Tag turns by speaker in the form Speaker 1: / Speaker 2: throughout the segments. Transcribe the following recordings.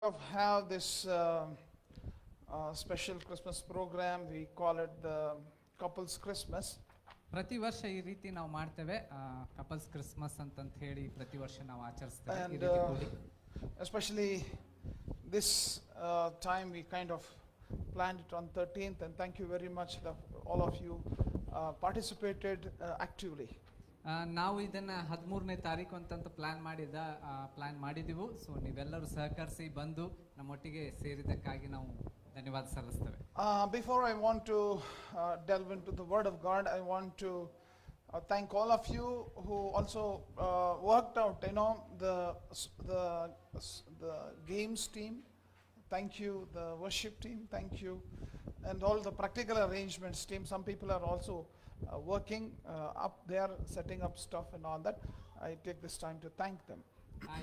Speaker 1: of have this special Christmas program. We call it the Couples Christmas.
Speaker 2: ಪ್ರತಿ ವರ್ಷ ಈ ರೀತಿ ನಾವು ಮಾಡ್ತೇವೆ, ಕಪಲ್ಸ್ ಕ್ರಿಸ್ಮಸ್ ಅಂತಂತ ಹೇಳಿ ಪ್ರತಿ ವರ್ಷ ನಾವು ಆಚರಿಸ್ತೇವೆ. ಈ
Speaker 1: And
Speaker 2: ರೀತಿ ಕೂಡಿ
Speaker 1: especially this time we kind of planned it on 13th, and thank you very much all of you participated actively.
Speaker 2: ನಾವು ಇದನ್ನ 13ನೇ ತಾರೀಕು ಅಂತಂತ ಪ್ಲಾನ್ ಮಾಡಿದೆವು. ಸೊ ನೀವೆಲ್ಲರೂ ಸಹಕರಿಸಿ ಬಂದು ನಮ್ಮೊಟ್ಟಿಗೆ ಸೇರಿದ್ದಕ್ಕಾಗಿ ನಾವು ಧನ್ಯವಾದ ಸಲ್ಲಿಸ್ತೇವೆ.
Speaker 1: Before I want to delve into the Word of God, I want to thank all of you who also worked out, the games team. Thank you, the worship team. Thank you, and all the practical arrangements team. Some people are also working up there, setting up stuff and all that. I take this time to thank them.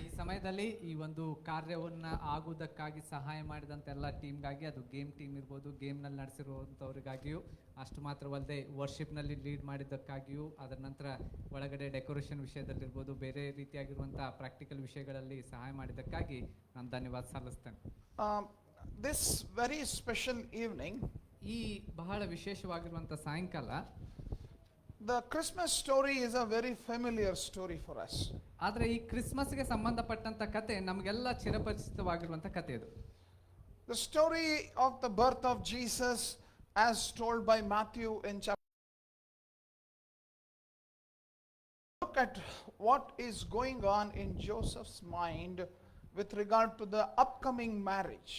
Speaker 2: ಈ ಸಮಯದಲ್ಲಿ ಈ ಒಂದು ಕಾರ್ಯವನ್ನ ಆಗುವುದಕ್ಕಾಗಿ ಸಹಾಯ ಮಾಡಿದಂತ ಎಲ್ಲ ಟೀಮ್ಗಾಗಿ, ಅದು game team ಇರ್ಬೋದು, ಗೇಮ್ನಲ್ಲಿ ನಡೆಸಿರುವಂಥವ್ರಿಗಾಗಿಯೂ ಅಷ್ಟು ಮಾತ್ರವಲ್ಲದೆ ವರ್ಷಿಪ್ನಲ್ಲಿ ಲೀಡ್ ಮಾಡಿದ್ದಕ್ಕಾಗಿಯೂ, ಅದರ ನಂತರ ಒಳಗಡೆ ಡೆಕೋರೇಷನ್ ವಿಷಯದಲ್ಲಿರ್ಬೋದು, ಬೇರೆ ರೀತಿಯಾಗಿರುವಂಥ ಪ್ರಾಕ್ಟಿಕಲ್ ವಿಷಯಗಳಲ್ಲಿ ಸಹಾಯ ಮಾಡಿದ್ದಕ್ಕಾಗಿ ನಾನು ಧನ್ಯವಾದ ಸಲ್ಲಿಸ್ತೇನೆ.
Speaker 1: This very special evening,
Speaker 2: ಈ ಬಹಳ ವಿಶೇಷವಾಗಿರುವಂಥ ಸಾಯಂಕಾಲ,
Speaker 1: the Christmas story is a very familiar story for us.
Speaker 2: ಆದರೆ ಈ ಕ್ರಿಸ್ಮಸ್ಗೆ ಸಂಬಂಧಪಟ್ಟಂತ ಕತೆ ನಮಗೆಲ್ಲ ಚಿರಪರಿಚಿತವಾಗಿರುವಂಥ ಕತೆ ಇದು.
Speaker 1: The story of the birth of Jesus as told by Matthew in chapter. Look at what is going on in Joseph's mind with regard to the upcoming marriage.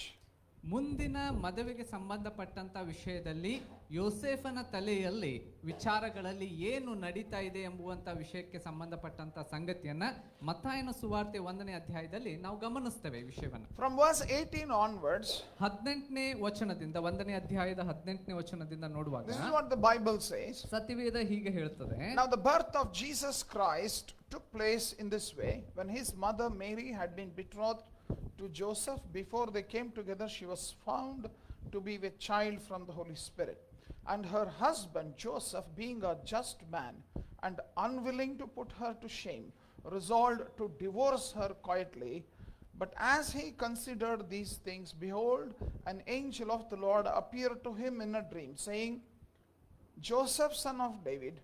Speaker 2: ಮುಂದಿನ ಮದುವೆಗೆ ಸಂಬಂಧಪಟ್ಟಂತ ವಿಷಯದಲ್ಲಿ ಯೋಸೇಫನ ತಲೆಯಲ್ಲಿ ವಿಚಾರಗಳಲ್ಲಿ ಏನು ನಡೀತಾ ಇದೆ ಎಂಬುವಂತ ವಿಷಯಕ್ಕೆ ಸಂಬಂಧಪಟ್ಟಂತ ಸಂಗತಿಯನ್ನ ಮತ್ತಾಯನ ಸುವಾರ್ತೆ 1ನೇ ಅಧ್ಯಾಯದಲ್ಲಿ ನಾವು ಗಮನಿಸ್ತೇವೆ ವಿಷಯವನ್ನ.
Speaker 1: From verse 18 onwards,
Speaker 2: 18ನೇ ವಚನದಿಂದ 1ನೇ ಅಧ್ಯಾಯದ 18ನೇ ವಚನದಿಂದ ನೋಡುವಾಗ
Speaker 1: this is what the Bible says.
Speaker 2: ಸತ್ಯವೇದ ಹೀಗೆ ಹೇಳ್ತದೆ.
Speaker 1: Now the birth of Jesus Christ took place in this way. When his mother Mary had been betrothed to Joseph, before they came together, she was found to be with child from the Holy Spirit. And her husband Joseph, being a just man and unwilling to put her to shame, resolved to divorce her quietly. But as he considered these things, behold, an angel of the Lord appeared to him in a dream, saying, Joseph, son of David,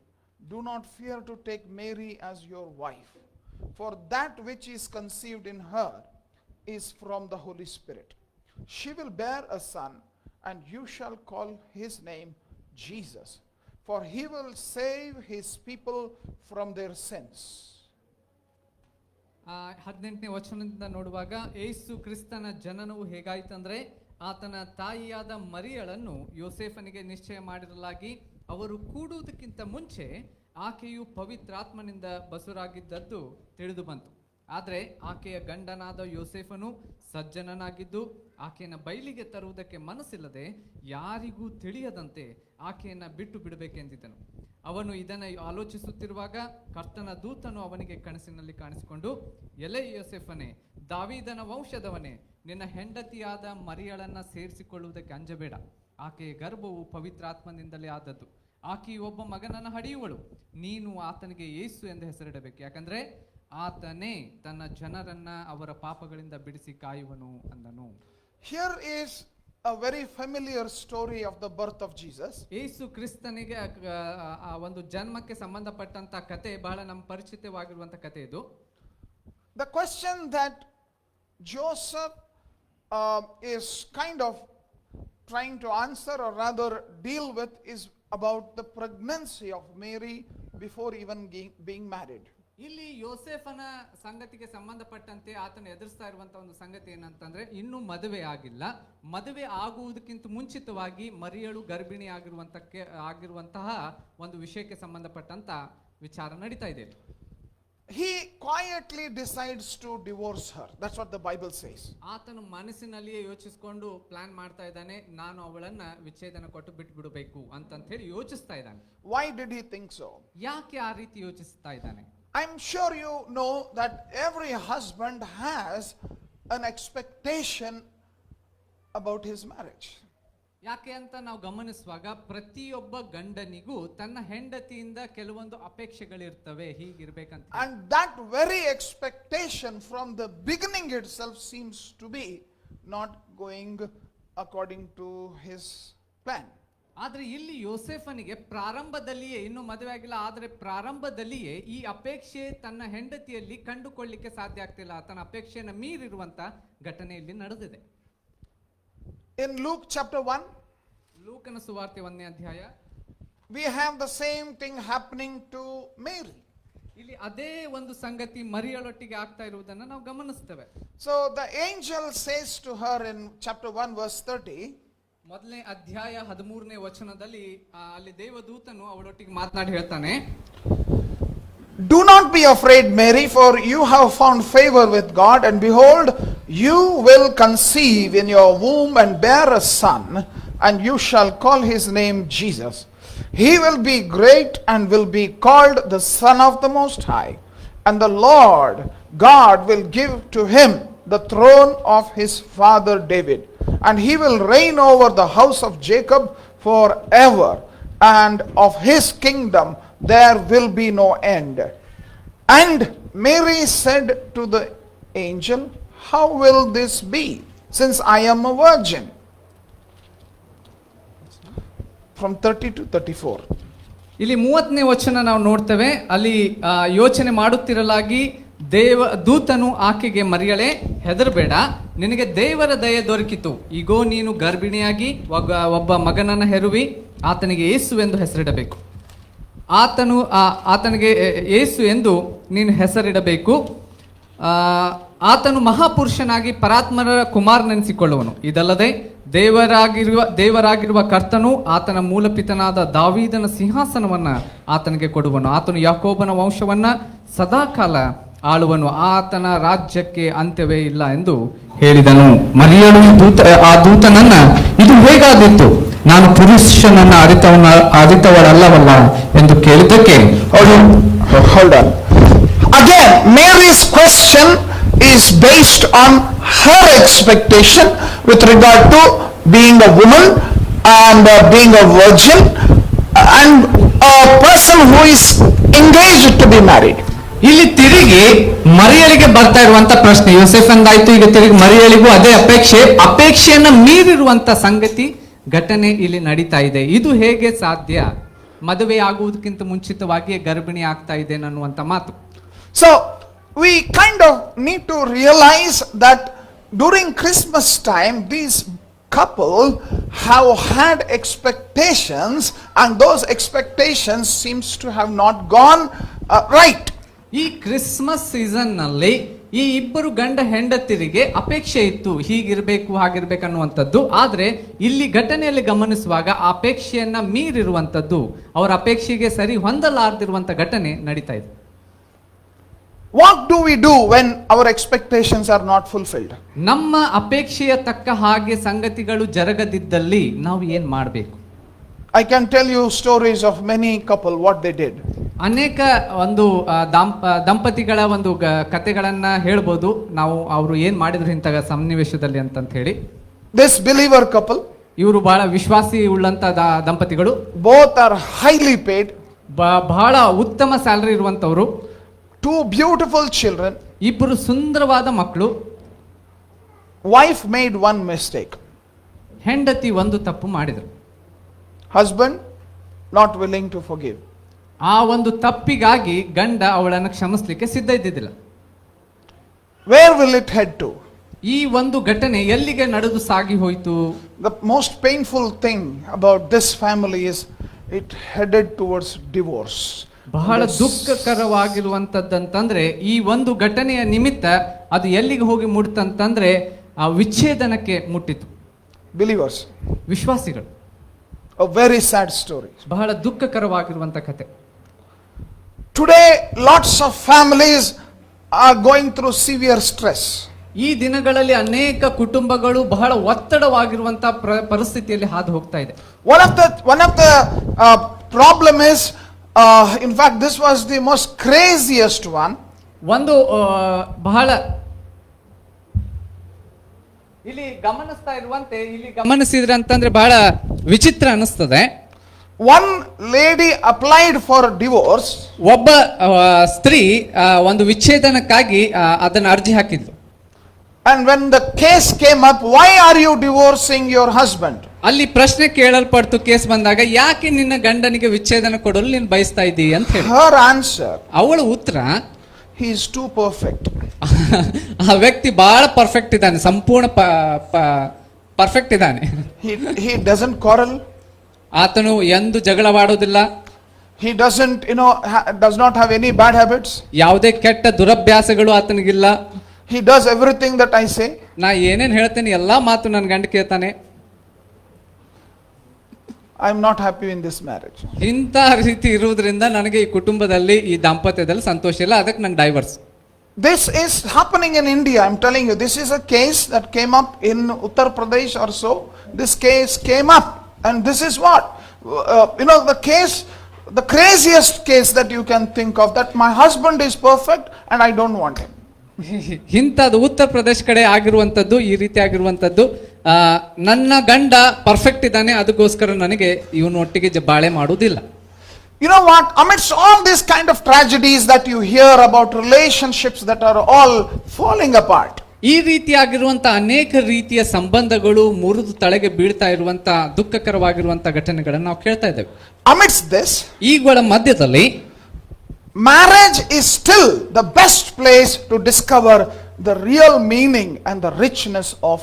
Speaker 1: do not fear to take Mary as your wife, for that which is conceived in her is from the Holy Spirit. She will bear a son, and you shall call his name Jesus, for he will save his people from their sins.
Speaker 2: 18ನೇ ವಚನದಿಂದ ನೋಡುವಾಗ, ಯೇಸು ಕ್ರಿಸ್ತನ ಜನನವು ಹೇಗಾಯಿತಂದ್ರೆ, ಆತನ ತಾಯಿಯಾದ ಮರಿಯಳನ್ನು ಯೋಸೇಫನಿಗೆ ನಿಶ್ಚಯ ಮಾಡಿರಲಾಗಿ, ಅವರು ಕೂಡುವುದಕ್ಕಿಂತ ಮುಂಚೆ ಆಕೆಯು ಪವಿತ್ರಾತ್ಮನಿಂದ ಬಸುರಾಗಿದ್ದದ್ದು ತಿಳಿದು ಬಂತು. ಆದರೆ ಆಕೆಯ ಗಂಡನಾದ ಯೋಸೇಫನು ಸಜ್ಜನನಾಗಿದ್ದು ಆಕೆಯನ್ನು ಬಯಲಿಗೆ ತರುವುದಕ್ಕೆ ಮನಸ್ಸಿಲ್ಲದೆ ಯಾರಿಗೂ ತಿಳಿಯದಂತೆ ಆಕೆಯನ್ನು ಬಿಟ್ಟು ಬಿಡಬೇಕೆಂದಿದ್ದನು. ಅವನು ಇದನ್ನು ಆಲೋಚಿಸುತ್ತಿರುವಾಗ ಕರ್ತನ ದೂತನು ಅವನಿಗೆ ಕನಸಿನಲ್ಲಿ ಕಾಣಿಸಿಕೊಂಡು, ಎಲೆ ಯೋಸೇಫನೇ, ದಾವೀದನ ವಂಶದವನೇ, ನಿನ್ನ ಹೆಂಡತಿಯಾದ ಮರಿಯಳನ್ನು ಸೇರಿಸಿಕೊಳ್ಳುವುದಕ್ಕೆ ಅಂಜಬೇಡ. ಆಕೆಯ ಗರ್ಭವು ಪವಿತ್ರಾತ್ಮನಿಂದಲೇ ಆದದ್ದು. ಆಕೆಯು ಒಬ್ಬ ಮಗನನ್ನು ಹಡೆಯುವಳು. ನೀನು ಆತನಿಗೆ ಯೇಸು ಎಂದು ಹೆಸರಿಡಬೇಕು, ಯಾಕಂದ್ರೆ ಆತನೇ ತನ್ನ ಜನರನ್ನ ಅವರ ಪಾಪಗಳಿಂದ ಬಿಡಿಸಿ ಕಾಯುವನು ಅಂದನು.
Speaker 1: Here is a very familiar story of the birth of Jesus.
Speaker 2: ಯೇಸು ಕ್ರಿಸ್ತನಿಗೆ ಆ ಒಂದು ಜನ್ಮಕ್ಕೆ ಸಂಬಂಧಪಟ್ಟಂತ ಕತೆ ಬಹಳ ನಮ್ಮ ಪರಿಚಿತವಾಗಿರುವಂತ ಕತೆ ಇದು.
Speaker 1: The question that Joseph is kind of trying to answer, or rather deal with, is about the pregnancy of Mary before even being married.
Speaker 2: ಇಲ್ಲಿ ಯೋಸೇಫನ ಸಂಗತಿಗೆ ಸಂಬಂಧಪಟ್ಟಂತೆ ಆತನ ಎದುರಿಸ್ತಾ ಇರುವಂತಹ ಒಂದು ಸಂಗತಿ ಏನಂತಂದ್ರೆ, ಇನ್ನೂ ಮದುವೆ ಆಗಿಲ್ಲ, ಮದುವೆ ಆಗುವುದಕ್ಕಿಂತ ಮುಂಚಿತವಾಗಿ ಮರಿಯಳು ಗರ್ಭಿಣಿ ಆಗಿರುವಂತಹ ಒಂದು ವಿಷಯಕ್ಕೆ ಸಂಬಂಧಪಟ್ಟಂತ ವಿಚಾರ ನಡೀತಾ ಇದೆ.
Speaker 1: He quietly decides to divorce her. That's what the Bible says.
Speaker 2: ಆತನು ಮನಸ್ಸಿನಲ್ಲಿಯೇ ಯೋಚಿಸಿಕೊಂಡು ಪ್ಲಾನ್ ಮಾಡ್ತಾ ಇದ್ದಾನೆ, ನಾನು ಅವಳನ್ನ ವಿಚ್ಛೇದನ ಕೊಟ್ಟು ಬಿಟ್ಟು ಬಿಡಬೇಕು ಅಂತ ಹೇಳಿ ಯೋಚಿಸ್ತಾ ಇದ್ದಾನೆ.
Speaker 1: Why did he think so?
Speaker 2: ಯಾಕೆ ಆ ರೀತಿ ಯೋಚಿಸ್ತಾ ಇದ್ದಾನೆ?
Speaker 1: I'm sure you know that every husband has an expectation about his marriage.
Speaker 2: ಯಾಕೆ ಅಂತ ನಾವು ಗಮನಿಸುವಾಗ ಪ್ರತಿಯೊಬ್ಬ ಗಂಡನಿಗೂ ತನ್ನ ಹೆಂಡತಿಯಿಂದ ಕೆಲವೊಂದು ಅಪೇಕ್ಷೆಗಳಿರ್ತವೆ, ಹೀಗಿರ್ಬೇಕಂತ.
Speaker 1: And that very expectation from the beginning itself seems to be not going according to his plan.
Speaker 2: ಆದ್ರೆ ಇಲ್ಲಿ ಯೋಸೇಫನಿಗೆ ಪ್ರಾರಂಭದಲ್ಲಿಯೇ, ಇನ್ನು ಮದುವೆ ಆಗಿಲ್ಲ ಆದರೆ ಪ್ರಾರಂಭದಲ್ಲಿಯೇ ಈ ಅಪೇಕ್ಷೆ ತನ್ನ ಹೆಂಡತಿಯಲ್ಲಿ ಕಂಡುಕೊಳ್ಳಿಕ್ಕೆ ಸಾಧ್ಯ ಆಗ್ತಿಲ್ಲ. ತನ್ನ ಅಪೇಕ್ಷೆಯನ್ನು ಮೀರಿರುವಂತ ಘಟನೆ ಇಲ್ಲಿ ನಡೆದಿದೆ.
Speaker 1: In Luke chapter 1,
Speaker 2: ಲೂಕನ ಸುವಾರ್ತೆ 1ನೇ ಅಧ್ಯಾಯ,
Speaker 1: we have the same thing happening to Mary.
Speaker 2: ಇಲ್ಲಿ ಅದೇ ಒಂದು ಸಂಗತಿ ಮರಿಯಳೊಟ್ಟಿಗೆ ಆಗ್ತಾ ಇರುವುದನ್ನು ನಾವು ಗಮನಿಸ್ತೇವೆ.
Speaker 1: So the angel says to her in chapter 1 verse 30,
Speaker 2: ಮೊದಲನೇ ಅಧ್ಯಾಯ 13ನೇ ವಚನದಲ್ಲಿ ಅಲ್ಲಿ ದೇವದೂತನು ಅವಳೊಟ್ಟಿಗೆ ಮಾತನಾಡಿ ಹೇಳ್ತಾನೆ,
Speaker 1: do not be afraid, Mary, for you have found favor with God, and behold, you will conceive in your womb and bear a son, and you shall call his name Jesus. He will be great and will be called the Son of the Most High, and the Lord God will give to him the throne of his father David, and he will reign over the house of Jacob forever, and of his kingdom there will be no end. And Mary said to the angel, how will this be, since I am a virgin? From 30 to 34.
Speaker 2: ಇಲ್ಲಿ 30ನೇ ವಚನ ನಾವು ನೋಡ್ತೇವೆ. ಅಲ್ಲಿ ಯೋಚನೆ ಮಾಡುತ್ತಿರಲಾಗಿ ದೂತನು ಆಕೆಗೆ, ಮರಿಯಳೇ ಹೆದರಬೇಡ, ನಿನಗೆ ದೇವರ ದಯೆ ದೊರಕಿತು. ಈಗೋ ನೀನು ಗರ್ಭಿಣಿಯಾಗಿ ಒಬ್ಬ ಮಗನನ್ನು ಹೆರುವಿ, ಆತನಿಗೆ ಯೇಸು ಎಂದು ಹೆಸರಿಡಬೇಕು. ಆತನಿಗೆ ಯೇಸು ಎಂದು ನೀನು ಹೆಸರಿಡಬೇಕು. ಆತನು ಮಹಾಪುರುಷನಾಗಿ ಪರಾತ್ಮರ ಕುಮಾರನೆನಿಸಿಕೊಳ್ಳುವನು. ಇದಲ್ಲದೆ ದೇವರಾಗಿರುವ ಕರ್ತನು ಆತನ ಮೂಲಪಿತನಾದ ದಾವೀದನ ಸಿಂಹಾಸನವನ್ನ ಆತನಿಗೆ ಕೊಡುವನು. ಆತನು ಯಾಕೋಬನ ವಂಶವನ್ನ ಸದಾಕಾಲ ಆಳುವನು, ಆತನ ರಾಜ್ಯಕ್ಕೆ ಅಂತ್ಯವೇ ಇಲ್ಲ ಎಂದು ಹೇಳಿದನು. ಮರಿಯಳು ಆ ದೂತನನ್ನ, ಇದು ಹೇಗಾದಿತ್ತು, ನಾನು ಪುರುಷನನ್ನ ಅರಿತವಳಲ್ಲವಲ್ಲ ಎಂದು ಕೇಳಿದ್ದಕ್ಕೆ ಅವಳು,
Speaker 1: hold on. Again, Mary's question is based on her expectation with regard to being a woman and being a virgin and a person who is engaged to be married.
Speaker 2: ಇಲ್ಲಿ ತಿರುಗಿ ಮರಿಯಳಿಗೆ ಬರ್ತಾ ಇರುವಂತ ಪ್ರಶ್ನೆ, ಯೋಸೇಫಂದಾಯ್ತು, ಈಗ ತಿರುಗಿ ಮರಿಯಳಿಗೂ ಅದೇ ಅಪೇಕ್ಷೆಯನ್ನ ಮೀರಿರುವಂತ ಸಂಗತಿ ಘಟನೆ ಇಲ್ಲಿ ನಡೀತಾ ಇದೆ. ಇದು ಹೇಗೆ ಸಾಧ್ಯ, ಮದುವೆ ಆಗುವುದಕ್ಕಿಂತ ಮುಂಚಿತವಾಗಿಯೇ ಗರ್ಭಿಣಿ ಆಗ್ತಾ ಇದೆ ಅನ್ನುವಂತ ಮಾತು.
Speaker 1: So we kind of need to realize that during Christmas time these couple have had expectations, and those expectations seems to have not gone right.
Speaker 2: ಈ ಕ್ರಿಸ್ಮಸ್ ಸೀಸನ್ ನಲ್ಲಿ ಈ ಇಬ್ಬರು ಗಂಡ ಹೆಂಡತಿರಿಗೆ ಅಪೇಕ್ಷೆ ಇತ್ತು, ಹೀಗಿರ್ಬೇಕು ಹಾಗಿರ್ಬೇಕು ಅನ್ನುವಂಥದ್ದು. ಆದ್ರೆ ಇಲ್ಲಿ ಘಟನೆಯಲ್ಲಿ ಗಮನಿಸುವಾಗ ಅಪೇಕ್ಷೆಯನ್ನ ಮೀರಿರುವಂತದ್ದು, ಅವರ ಅಪೇಕ್ಷೆಗೆ ಸರಿ ಹೊಂದಲಾರದಿರುವಂತ ಘಟನೆ ನಡೀತಾ ಇದೆ.
Speaker 1: What do we do when our expectations are not fulfilled?
Speaker 2: ನಮ್ಮ ಅಪೇಕ್ಷೆಯ ತಕ್ಕ ಹಾಗೆ ಸಂಗತಿಗಳು ಜರಗದಿದ್ದಲ್ಲಿ ನಾವು ಏನ್ ಮಾಡಬೇಕು?
Speaker 1: I can tell you stories of many couple what they did.
Speaker 2: ಅನೇಕ ಒಂದು ದಂಪತಿಗಳ ಒಂದು ಕಥೆಗಳನ್ನ ಹೇಳ್ಬೋದು ನಾವು, ಅವರು ಏನ್ ಮಾಡಿದ್ರು ಇಂಥ ಸನ್ನಿವೇಶದಲ್ಲಿ ಅಂತ ಹೇಳಿ.
Speaker 1: This believer couple,
Speaker 2: ಇವರು ಬಹಳ ವಿಶ್ವಾಸಿ ಉಳ್ಳಂತ ದಂಪತಿಗಳು,
Speaker 1: both are highly paid,
Speaker 2: ಬಹಳ ಉತ್ತಮ ಸ್ಯಾಲರಿ ಇರುವಂತವರು,
Speaker 1: 2 beautiful children.
Speaker 2: ಇಬ್ಬರು ಸುಂದರವಾದ ಮಕ್ಕಳು.
Speaker 1: Wife made one mistake.
Speaker 2: ಹೆಂಡತಿ ಒಂದು ತಪ್ಪು ಮಾಡಿದ್ರು.
Speaker 1: Husband not willing to forgive.
Speaker 2: ಆ ಒಂದು ತಪ್ಪಿಗಾಗಿ ಗಂಡ ಅವಳನ್ನು ಕ್ಷಮಿಸಲಿಕ್ಕೆ ಸಿದ್ಧ ಇದ್ದಿದ್ದಿಲ್ಲ.
Speaker 1: Where will it head to?
Speaker 2: ಈ ಒಂದು ಘಟನೆ ಎಲ್ಲಿಗೆ ನಡೆದು ಸಾಗಿ ಹೋಯಿತು?
Speaker 1: The most painful thing about this family is it headed towards divorce.
Speaker 2: ಬಹಳ ದುಃಖಕರವಾಗಿರುವಂತದ್ದಂತಂದ್ರೆ ಈ ಒಂದು ಘಟನೆಯ ನಿಮಿತ್ತ ಅದು ಎಲ್ಲಿಗೆ ಹೋಗಿ ಮುಟ್ತಂತಂದ್ರೆ ಆ ವಿಚ್ಛೇದನಕ್ಕೆ ಮುಟ್ಟಿತು.
Speaker 1: Believers,
Speaker 2: ವಿಶ್ವಾಸಿಗಳು.
Speaker 1: A very sad story.
Speaker 2: ಬಹಳ ದುಃಖಕರವಾಗಿರುವಂತ ಕಥೆ.
Speaker 1: Today lots of families are going through severe stress.
Speaker 2: ಈ ದಿನಗಳಲ್ಲಿ ಅನೇಕ ಕುಟುಂಬಗಳು ಬಹಳ ಒತ್ತಡವಾಗಿರುವಂತ ಪರಿಸ್ಥಿತಿಯಲ್ಲಿ ಹಾದು ಹೋಗ್ತಾ ಇದೆ.
Speaker 1: One of the problem is, in fact this was the most craziest one.
Speaker 2: ಒಂದು ಬಹಳ ಇಲ್ಲಿ ಗಮನಿಸ್ತಾ ಇರುವಂತೆ, ಇಲ್ಲಿ ಗಮನಿಸಿದ್ರೆ ಅಂತಂದ್ರೆ ಬಹಳ ವಿಚಿತ್ರ ಅನಿಸ್ತದೆ.
Speaker 1: One lady applied for divorce.
Speaker 2: ಒಬ್ಬ ಸ್ತ್ರೀ ಒಂದು ವಿಚ್ಛೇದನಕ್ಕಾಗಿ ಅದನ್ನ ಅರ್ಜಿ ಹಾಕಿದ್ಲು.
Speaker 1: And when the case came up, why are you divorcing your husband?
Speaker 2: ಅಲ್ಲಿ ಪ್ರಶ್ನೆ ಕೇಳಲ್ಪಡ್ತು, ಕೇಸ್ ಬಂದಾಗ ಯಾಕೆ ನಿನ್ನ ಗಂಡನಿಗೆ ವಿಚ್ಛೇದನ ಕೊಡಲು ನೀನು ಬಯಸ್ತಾ ಇದ್ದೀಯ ಅಂತ ಹೇಳಿ.
Speaker 1: Her answer,
Speaker 2: ಅವಳ ಉತ್ತರ,
Speaker 1: he is too perfect.
Speaker 2: ಆ ವ್ಯಕ್ತಿ ಬಹಳ ಪರ್ಫೆಕ್ಟ್ ಇದ್ದಾನೆ, ಸಂಪೂರ್ಣ ಪರ್ಫೆಕ್ಟ್ ಇದ್ದಾನೆ.
Speaker 1: He doesn't quarrel.
Speaker 2: ಆತನು ಎಂದು ಜಗಳವಾಡೋದಿಲ್ಲ.
Speaker 1: He doesn't, does not have any bad habits.
Speaker 2: ಯಾವುದೇ ಕೆಟ್ಟ ದುರಭ್ಯಾಸಗಳು ಆತನಿಗಿಲ್ಲ.
Speaker 1: He does everything that I say.
Speaker 2: ನಾ ಏನೇನ್ ಹೇಳ್ತೇನೆ ಎಲ್ಲಾ ಮಾತು ನನ್ನ ಗಂಡ ಕೇಳ್ತಾನೆ.
Speaker 1: I am not happy in this marriage.
Speaker 2: ಇಂಥ ರೀತಿ ಇರುವುದರಿಂದ ನನಗೆ ಈ ಕುಟುಂಬದಲ್ಲಿ, ಈ ದಾಂಪತ್ಯದಲ್ಲಿ ಸಂತೋಷ ಇಲ್ಲ, ಅದಕ್ಕೆ ನಂಗೆ divorce.
Speaker 1: This is happening in India. I am telling you, this is a case that came up in Uttar Pradesh or so. This case came up, and this is what the craziest case that you can think of, that my husband is perfect and I don't want him.
Speaker 2: ಇಂಥದ್ದು ಉತ್ತರ ಪ್ರದೇಶ ಕಡೆ ಆಗಿರುವಂತದ್ದು, ಈ ರೀತಿ ಆಗಿರುವಂತದ್ದು. ನನ್ನ ಗಂಡ perfect ಇದ್ದಾನೆ, ಅದಕ್ಕೋಸ್ಕರ ನನಗೆ ಇವನೊಟ್ಟಿಗೆ ಬಾಳೆ ಮಾಡುವುದಿಲ್ಲ.
Speaker 1: You know what? Amidst all these kind of tragedies that you hear about relationships that are all falling apart,
Speaker 2: ಈ ರೀತಿಯಾಗಿರುವಂತ ಅನೇಕ ರೀತಿಯ ಸಂಬಂಧಗಳು ಮುರಿದು ತಳಗೆ ಬೀಳ್ತಾ ಇರುವಂತ ದುಃಖಕರವಾಗಿರುವಂತ ಘಟನೆಗಳನ್ನು ನಾವು ಕೇಳ್ತಾ ಇದ್ದೇವೆ.
Speaker 1: amidst this,
Speaker 2: ಈಗಳ ಮಧ್ಯದಲ್ಲಿ
Speaker 1: marriage is still the best place to discover the real meaning and the richness of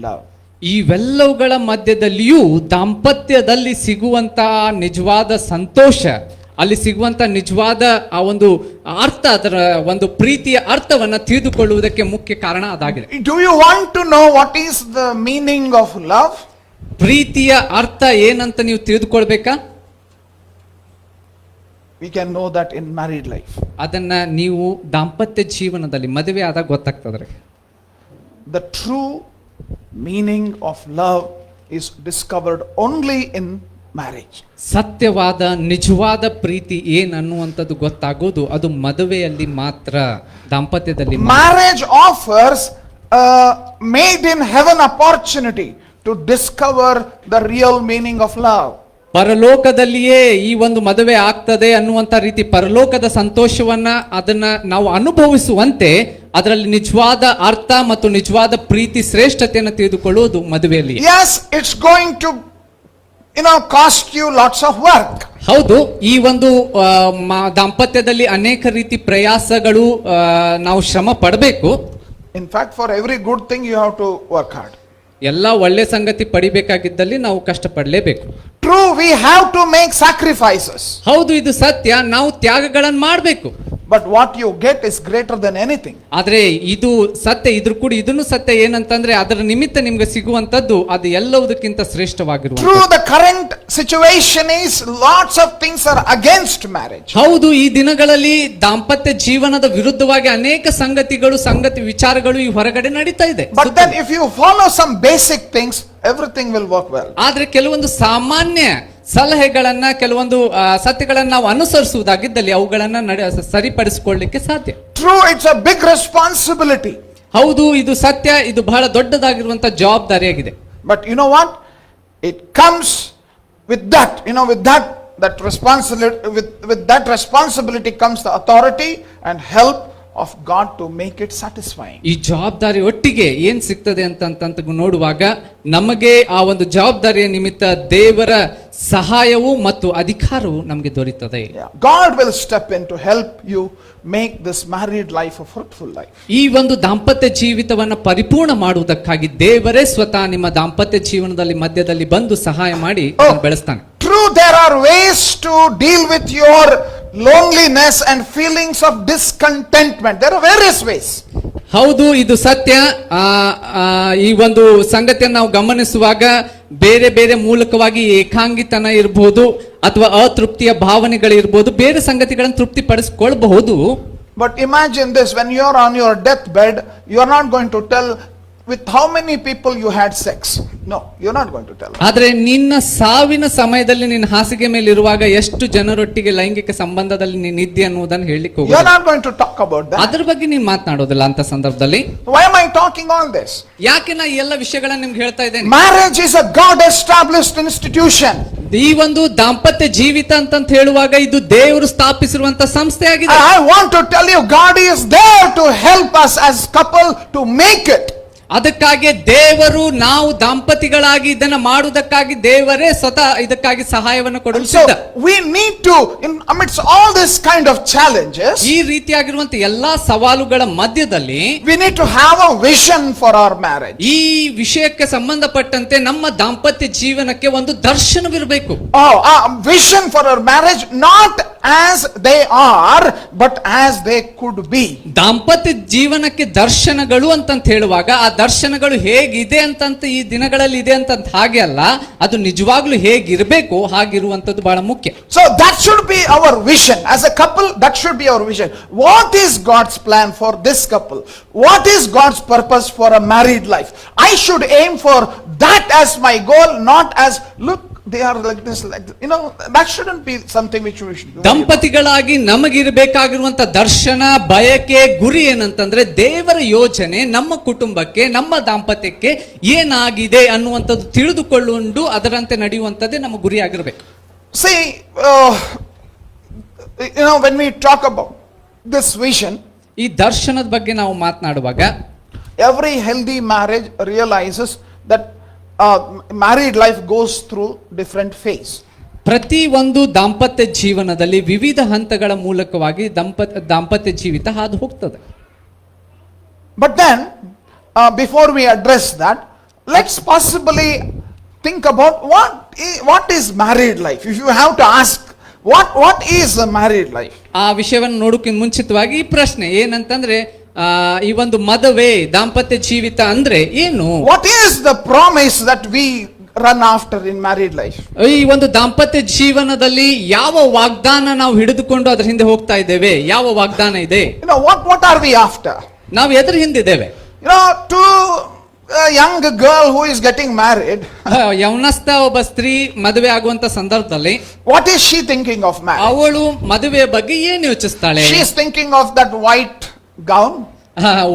Speaker 1: love.
Speaker 2: ಇವೆಲ್ಲವುಗಳ ಮಧ್ಯದಲ್ಲಿಯೂ ದಾಂಪತ್ಯದಲ್ಲಿ ಸಿಗುವಂತ ನಿಜವಾದ ಸಂತೋಷ, ಅಲ್ಲಿ ಸಿಗುವಂತ ನಿಜವಾದ ಆ ಒಂದು ಅರ್ಥ, ಅದರ ಒಂದು ಪ್ರೀತಿಯ ಅರ್ಥವನ್ನ ತಿಳಿದುಕೊಳ್ಳುವುದಕ್ಕೆ ಮುಖ್ಯ ಕಾರಣ ಅದಾಗಿದೆ.
Speaker 1: Do you want to know what is the meaning of love?
Speaker 2: ಪ್ರೀತಿಯ ಅರ್ಥ ಏನಂತ ನೀವು ತಿಳಿದುಕೊಳ್ಬೇಕಾ?
Speaker 1: We can know that in married life.
Speaker 2: ಅದನ್ನ ನೀವು ದಾಂಪತ್ಯ ಜೀವನದಲ್ಲಿ ಮದುವೆ ಆದಾಗ ಗೊತ್ತಾಗ್ತದ್ರಿ.
Speaker 1: The true meaning of love is discovered only in marriage.
Speaker 2: ಸತ್ಯವಾದ ನಿಜವಾದ ಪ್ರೀತಿ ಏನನ್ನುವಂಥದ್ದು ಗೊತ್ತಾಗೋದು ಅದು ಮದುವೆಯಲ್ಲಿ ಮಾತ್ರ, ದಾಂಪತ್ಯದಲ್ಲಿ.
Speaker 1: Marriage offers a made in heaven opportunity to discover the real meaning of love.
Speaker 2: ಪರಲೋಕದಲ್ಲಿಯೇ ಈ ಒಂದು ಮದುವೆ ಆಗ್ತದೆ ಅನ್ನುವಂತ ರೀತಿ ಪರಲೋಕದ ಸಂತೋಷವನ್ನ ಅದನ್ನ ನಾವು ಅನುಭವಿಸುವಂತೆ ಅದರಲ್ಲಿ ನಿಜವಾದ ಅರ್ಥ ಮತ್ತು ನಿಜವಾದ ಪ್ರೀತಿ ಶ್ರೇಷ್ಠತೆಯನ್ನು ತಿಳಿದುಕೊಳ್ಳುವುದು ಮದುವೆಯಲ್ಲಿ.
Speaker 1: Yes, it's going to cost you lots of work.
Speaker 2: ಹೌದು, ಈ ಒಂದು ದಾಂಪತ್ಯದಲ್ಲಿ ಅನೇಕ ರೀತಿ ಪ್ರಯಾಸಗಳು, ನಾವು ಶ್ರಮ ಪಡಬೇಕು.
Speaker 1: In fact, for every good thing you have to work hard.
Speaker 2: ಎಲ್ಲ ಒಳ್ಳೆ ಸಂಗತಿ ಪಡಿಬೇಕಾಗಿದ್ದಲ್ಲಿ ನಾವು ಕಷ್ಟಪಡಲೇಬೇಕು.
Speaker 1: True, we have to make sacrifices.
Speaker 2: ಹೌದು, ಇದು ಸತ್ಯ, ನಾವು ತ್ಯಾಗಗಳನ್ನು ಮಾಡಬೇಕು.
Speaker 1: But what you get is greater than anything.
Speaker 2: ಆದ್ರೆ ಇದು ಸತ್ಯ, ಇದ್ರ ಕೂಡ ಇದನ್ನು ಸತ್ಯ ಏನಂತಂದ್ರೆ ಅದರ ನಿಮಿತ್ತ ನಿಮ್ಗೆ ಸಿಗುವಂತದ್ದು ಅದು ಎಲ್ಲವುದಕ್ಕಿಂತ ಶ್ರೇಷ್ಠವಾಗಿರುವುದು.
Speaker 1: True, the current situation is lots of things are against marriage.
Speaker 2: ಹೌದು, ಈ ದಿನಗಳಲ್ಲಿ ದಾಂಪತ್ಯ ಜೀವನದ ವಿರುದ್ಧವಾಗಿ ಅನೇಕ ಸಂಗತಿ ವಿಚಾರಗಳು ಈ ಹೊರಗಡೆ ನಡೀತಾ ಇದೆ.
Speaker 1: But then if you follow some basic things, everything will work well.
Speaker 2: ಆದ್ರೆ ಕೆಲವೊಂದು ಸಾಮಾನ್ಯ ಸಲಹೆಗಳನ್ನ, ಕೆಲವೊಂದು ಸತ್ಯಗಳನ್ನ ನಾವು ಅನುಸರಿಸುವುದಾಗಿದ್ದಲ್ಲಿ ಅವುಗಳನ್ನ ಸರಿಪಡಿಸಿಕೊಳ್ಳಲಿಕ್ಕೆ ಸಾಧ್ಯ.
Speaker 1: True, it's a big responsibility.
Speaker 2: ಹೌದು, ಇದು ಸತ್ಯ, ಇದು ಬಹಳ ದೊಡ್ಡದಾಗಿರುವಂತಹ ಜವಾಬ್ದಾರಿಯಾಗಿದೆ.
Speaker 1: But you know what? It comes with that, that responsibility, with that responsibility comes the authority and help of God to make it satisfying.
Speaker 2: ಈ ಜವಾಬ್ದಾರಿ ಒಟ್ಟಿಗೆ ಏನ್ ಸಿಗ್ತದೆ ಅಂತ ನೋಡುವಾಗ ನಮಗೆ ಆ ಒಂದು ಜವಾಬ್ದಾರಿಯ ನಿಮಿತ್ತ ದೇವರ ಸಹಾಯವು ಮತ್ತು ಅಧಿಕಾರವು ನಮಗೆ ದೊರೆಯುತ್ತದೆ.
Speaker 1: God will step in to help you make this married life a fruitful life.
Speaker 2: ಈ ಒಂದು ದಾಂಪತ್ಯ ಜೀವಿತವನ್ನ ಪರಿಪೂರ್ಣ ಮಾಡುವುದಕ್ಕಾಗಿ ದೇವರೇ ಸ್ವತಃ ನಿಮ್ಮ ದಾಂಪತ್ಯ ಜೀವನದಲ್ಲಿ ಮಧ್ಯದಲ್ಲಿ ಬಂದು ಸಹಾಯ ಮಾಡಿ ಬೆಳೆಸ್ತಾನೆ.
Speaker 1: True, there are ways to deal with your loneliness and feelings of discontentment. There are various ways.
Speaker 2: ಹೌದು, ಇದು ಸತ್ಯ. ಈ ಒಂದು ಸಂಗತಿಯನ್ನು ನಾವು ಗಮನಿಸುವಾಗ ಬೇರೆ ಬೇರೆ ಮೂಲಕವಾಗಿ ಏಕಾಂಗಿತನ ಇರಬಹುದು ಅಥವಾ ಅತೃಪ್ತಿಯ ಭಾವನೆಗಳಿರಬಹುದು, ಬೇರೆ ಸಂಗತಿಗಳನ್ನು ತೃಪ್ತಿ ಪಡಿಸಿಕೊಳ್ಳಬಹುದು.
Speaker 1: But imagine this, when you are on your deathbed, you are not going to tell with how many people you had sex. No, you're not going to tell.
Speaker 2: ಆದ್ರೆ ನಿನ್ನ ಸಾವಿನ ಸಮಯದಲ್ಲಿ ನಿನ್ನ ಹಾಸಿಗೆ ಮೇಲೆ ಇರುವಾಗ ಎಷ್ಟು ಜನರೊಟ್ಟಿಗೆ ಲೈಂಗಿಕ ಸಂಬಂಧದಲ್ಲಿ ನೀನು ಇದ್ದೆ ಅನ್ನುವುದನ್ನು ಹೇಳಲಿಕ್ಕೆ ಹೋಗೋದು.
Speaker 1: You're not going to talk about that.
Speaker 2: ಅದರ ಬಗ್ಗೆ ನೀನು ಮಾತನಾಡೋದಿಲ್ಲ ಅಂತ ಸಂದರ್ಭದಲ್ಲಿ.
Speaker 1: Why am I talking all this?
Speaker 2: ಯಾಕೆ ನಾ ಈ ಎಲ್ಲ ವಿಷಯಗಳನ್ನು ನಿಮ್ಗೆ ಹೇಳ್ತಾ ಇದ್ದೇನೆ?
Speaker 1: Marriage is a God established institution.
Speaker 2: ಈ ಒಂದು ದಾಂಪತ್ಯ ಜೀವಿತ ಅಂತ ಹೇಳುವಾಗ ಇದು ದೇವರು ಸ್ಥಾಪಿಸಿರುವಂತ ಸಂಸ್ಥೆ ಆಗಿದೆ.
Speaker 1: I want to tell you, God is there to help us as couple to make it.
Speaker 2: ಅದಕ್ಕಾಗಿ ದೇವರು ನಾವು ದಂಪತಿಗಳಾಗಿ ಇದನ್ನ ಮಾಡುವುದಕ್ಕಾಗಿ ದೇವರೇ ಸ್ವತಃ ಇದಕ್ಕಾಗಿ ಸಹಾಯವನ್ನು ಕೊಡಲು
Speaker 1: So
Speaker 2: ಸಿದ್ಧ.
Speaker 1: we need to, in amidst all this kind of challenges,
Speaker 2: ಈ ರೀತಿಯಾಗಿರುವಂತ ಎಲ್ಲಾ ಸವಾಲುಗಳ ಮಧ್ಯದಲ್ಲಿ
Speaker 1: we need to have a vision for our marriage.
Speaker 2: ಈ ವಿಷಯಕ್ಕೆ ಸಂಬಂಧಪಟ್ಟಂತೆ ನಮ್ಮ ದಾಂಪತ್ಯ ಜೀವನಕ್ಕೆ ಒಂದು ದರ್ಶನವಿರಬೇಕು.
Speaker 1: Oh, a vision for our marriage, not as they are, but as they could be.
Speaker 2: ದಾಂಪತ್ಯ ಜೀವನಕ್ಕೆ ದರ್ಶನಗಳು ಅಂತಂತ ಹೇಳುವಾಗ ಆ ದರ್ಶನಗಳು ಹೇಗಿದೆ ಅಂತಂತ ಈ ದಿನಗಳಲ್ಲಿ ಇದೆ ಅಂತಂತ ಹಾಗೆ ಅಲ್ಲ, ಅದು ನಿಜವಾಗ್ಲೂ ಹೇಗಿರಬೇಕು ಹಾಗಿರುವಂತದ್ದು ಬಹಳ ಮುಖ್ಯ.
Speaker 1: So that should be our vision. As a couple, that should be our vision. What is God's plan for this couple? What is God's purpose for a married life? I should aim for that as my goal, not as, look, they are like this, like this. You know, that shouldn't be something which we should do.
Speaker 2: ದಂಪತಿಗಳಾಗಿ ನಮಗಿರಬೇಕಾಗಿರುವಂತ ದರ್ಶನ, ಬಯಕೆ, ಗುರಿ ಏನಂತಂದ್ರೆ ದೇವರ ಯೋಜನೆ ನಮ್ಮ ಕುಟುಂಬಕ್ಕೆ, ನಮ್ಮ ದಾಂಪತ್ಯಕ್ಕೆ ಏನಾಗಿದೆ ಅನ್ನುವಂಥದ್ದು ತಿಳಿದುಕೊಳ್ಳುವುದು, ಅದರಂತೆ ನಡೆಯುವಂಥದ್ದೇ ನಮ್ಮ ಗುರಿ ಆಗಿರ್ಬೇಕು.
Speaker 1: See, you know, when we talk about this vision,
Speaker 2: ಈ ದರ್ಶನದ ಬಗ್ಗೆ ನಾವು ಮಾತನಾಡುವಾಗ
Speaker 1: every healthy marriage realizes that married life goes through different phase.
Speaker 2: ಪ್ರತಿ ಒಂದು ದಾಂಪತ್ಯ ಜೀವನದಲ್ಲಿ ವಿವಿಧ ಹಂತಗಳ ಮೂಲಕವಾಗಿ ದಾಂಪತ್ಯ ಜೀವಿತ ಹಾದು ಹೋಗ್ತದೆ.
Speaker 1: But then, before we address that, let's possibly think about what is married life. If you have to ask, what is a married life?
Speaker 2: ಆ ವಿಷಯವನ್ನು ನೋಡೋಕ್ಕಿಂತ ಮುಂಚಿತವಾಗಿ ಈ ಪ್ರಶ್ನೆ ಏನಂತಂದ್ರೆ, ಈ ಒಂದು ಮದುವೆ ದಾಂಪತ್ಯ ಜೀವಿತ ಅಂದ್ರೆ ಏನು?
Speaker 1: What is the promise that we run after in married life?
Speaker 2: ಈ ಒಂದು ದಾಂಪತ್ಯ ಜೀವನದಲ್ಲಿ ಯಾವ ವಾಗ್ದಾನ ನಾವು ಹಿಡಿದುಕೊಂಡು ಅದರ ಹಿಂದೆ ಹೋಗ್ತಾ ಇದ್ದೇವೆ? ಯಾವ ವಾಗ್ದಾನ ಇದೆ?
Speaker 1: You know, what are we after?
Speaker 2: ನಾವು ಎದ್ರ ಹಿಂದಿದ್ದೇವೆ?
Speaker 1: You know, to a young girl who is getting married,
Speaker 2: ಯವನಸ್ಥ ಒಬ್ಬ ಸ್ತ್ರೀ ಮದುವೆ ಆಗುವಂತ ಸಂದರ್ಭದಲ್ಲಿ
Speaker 1: what is she thinking of marriage?
Speaker 2: ಅವಳು ಮದುವೆಯ ಬಗ್ಗೆ ಏನು ಯೋಚಿಸ್ತಾಳೆ?
Speaker 1: She is thinking of that white gown,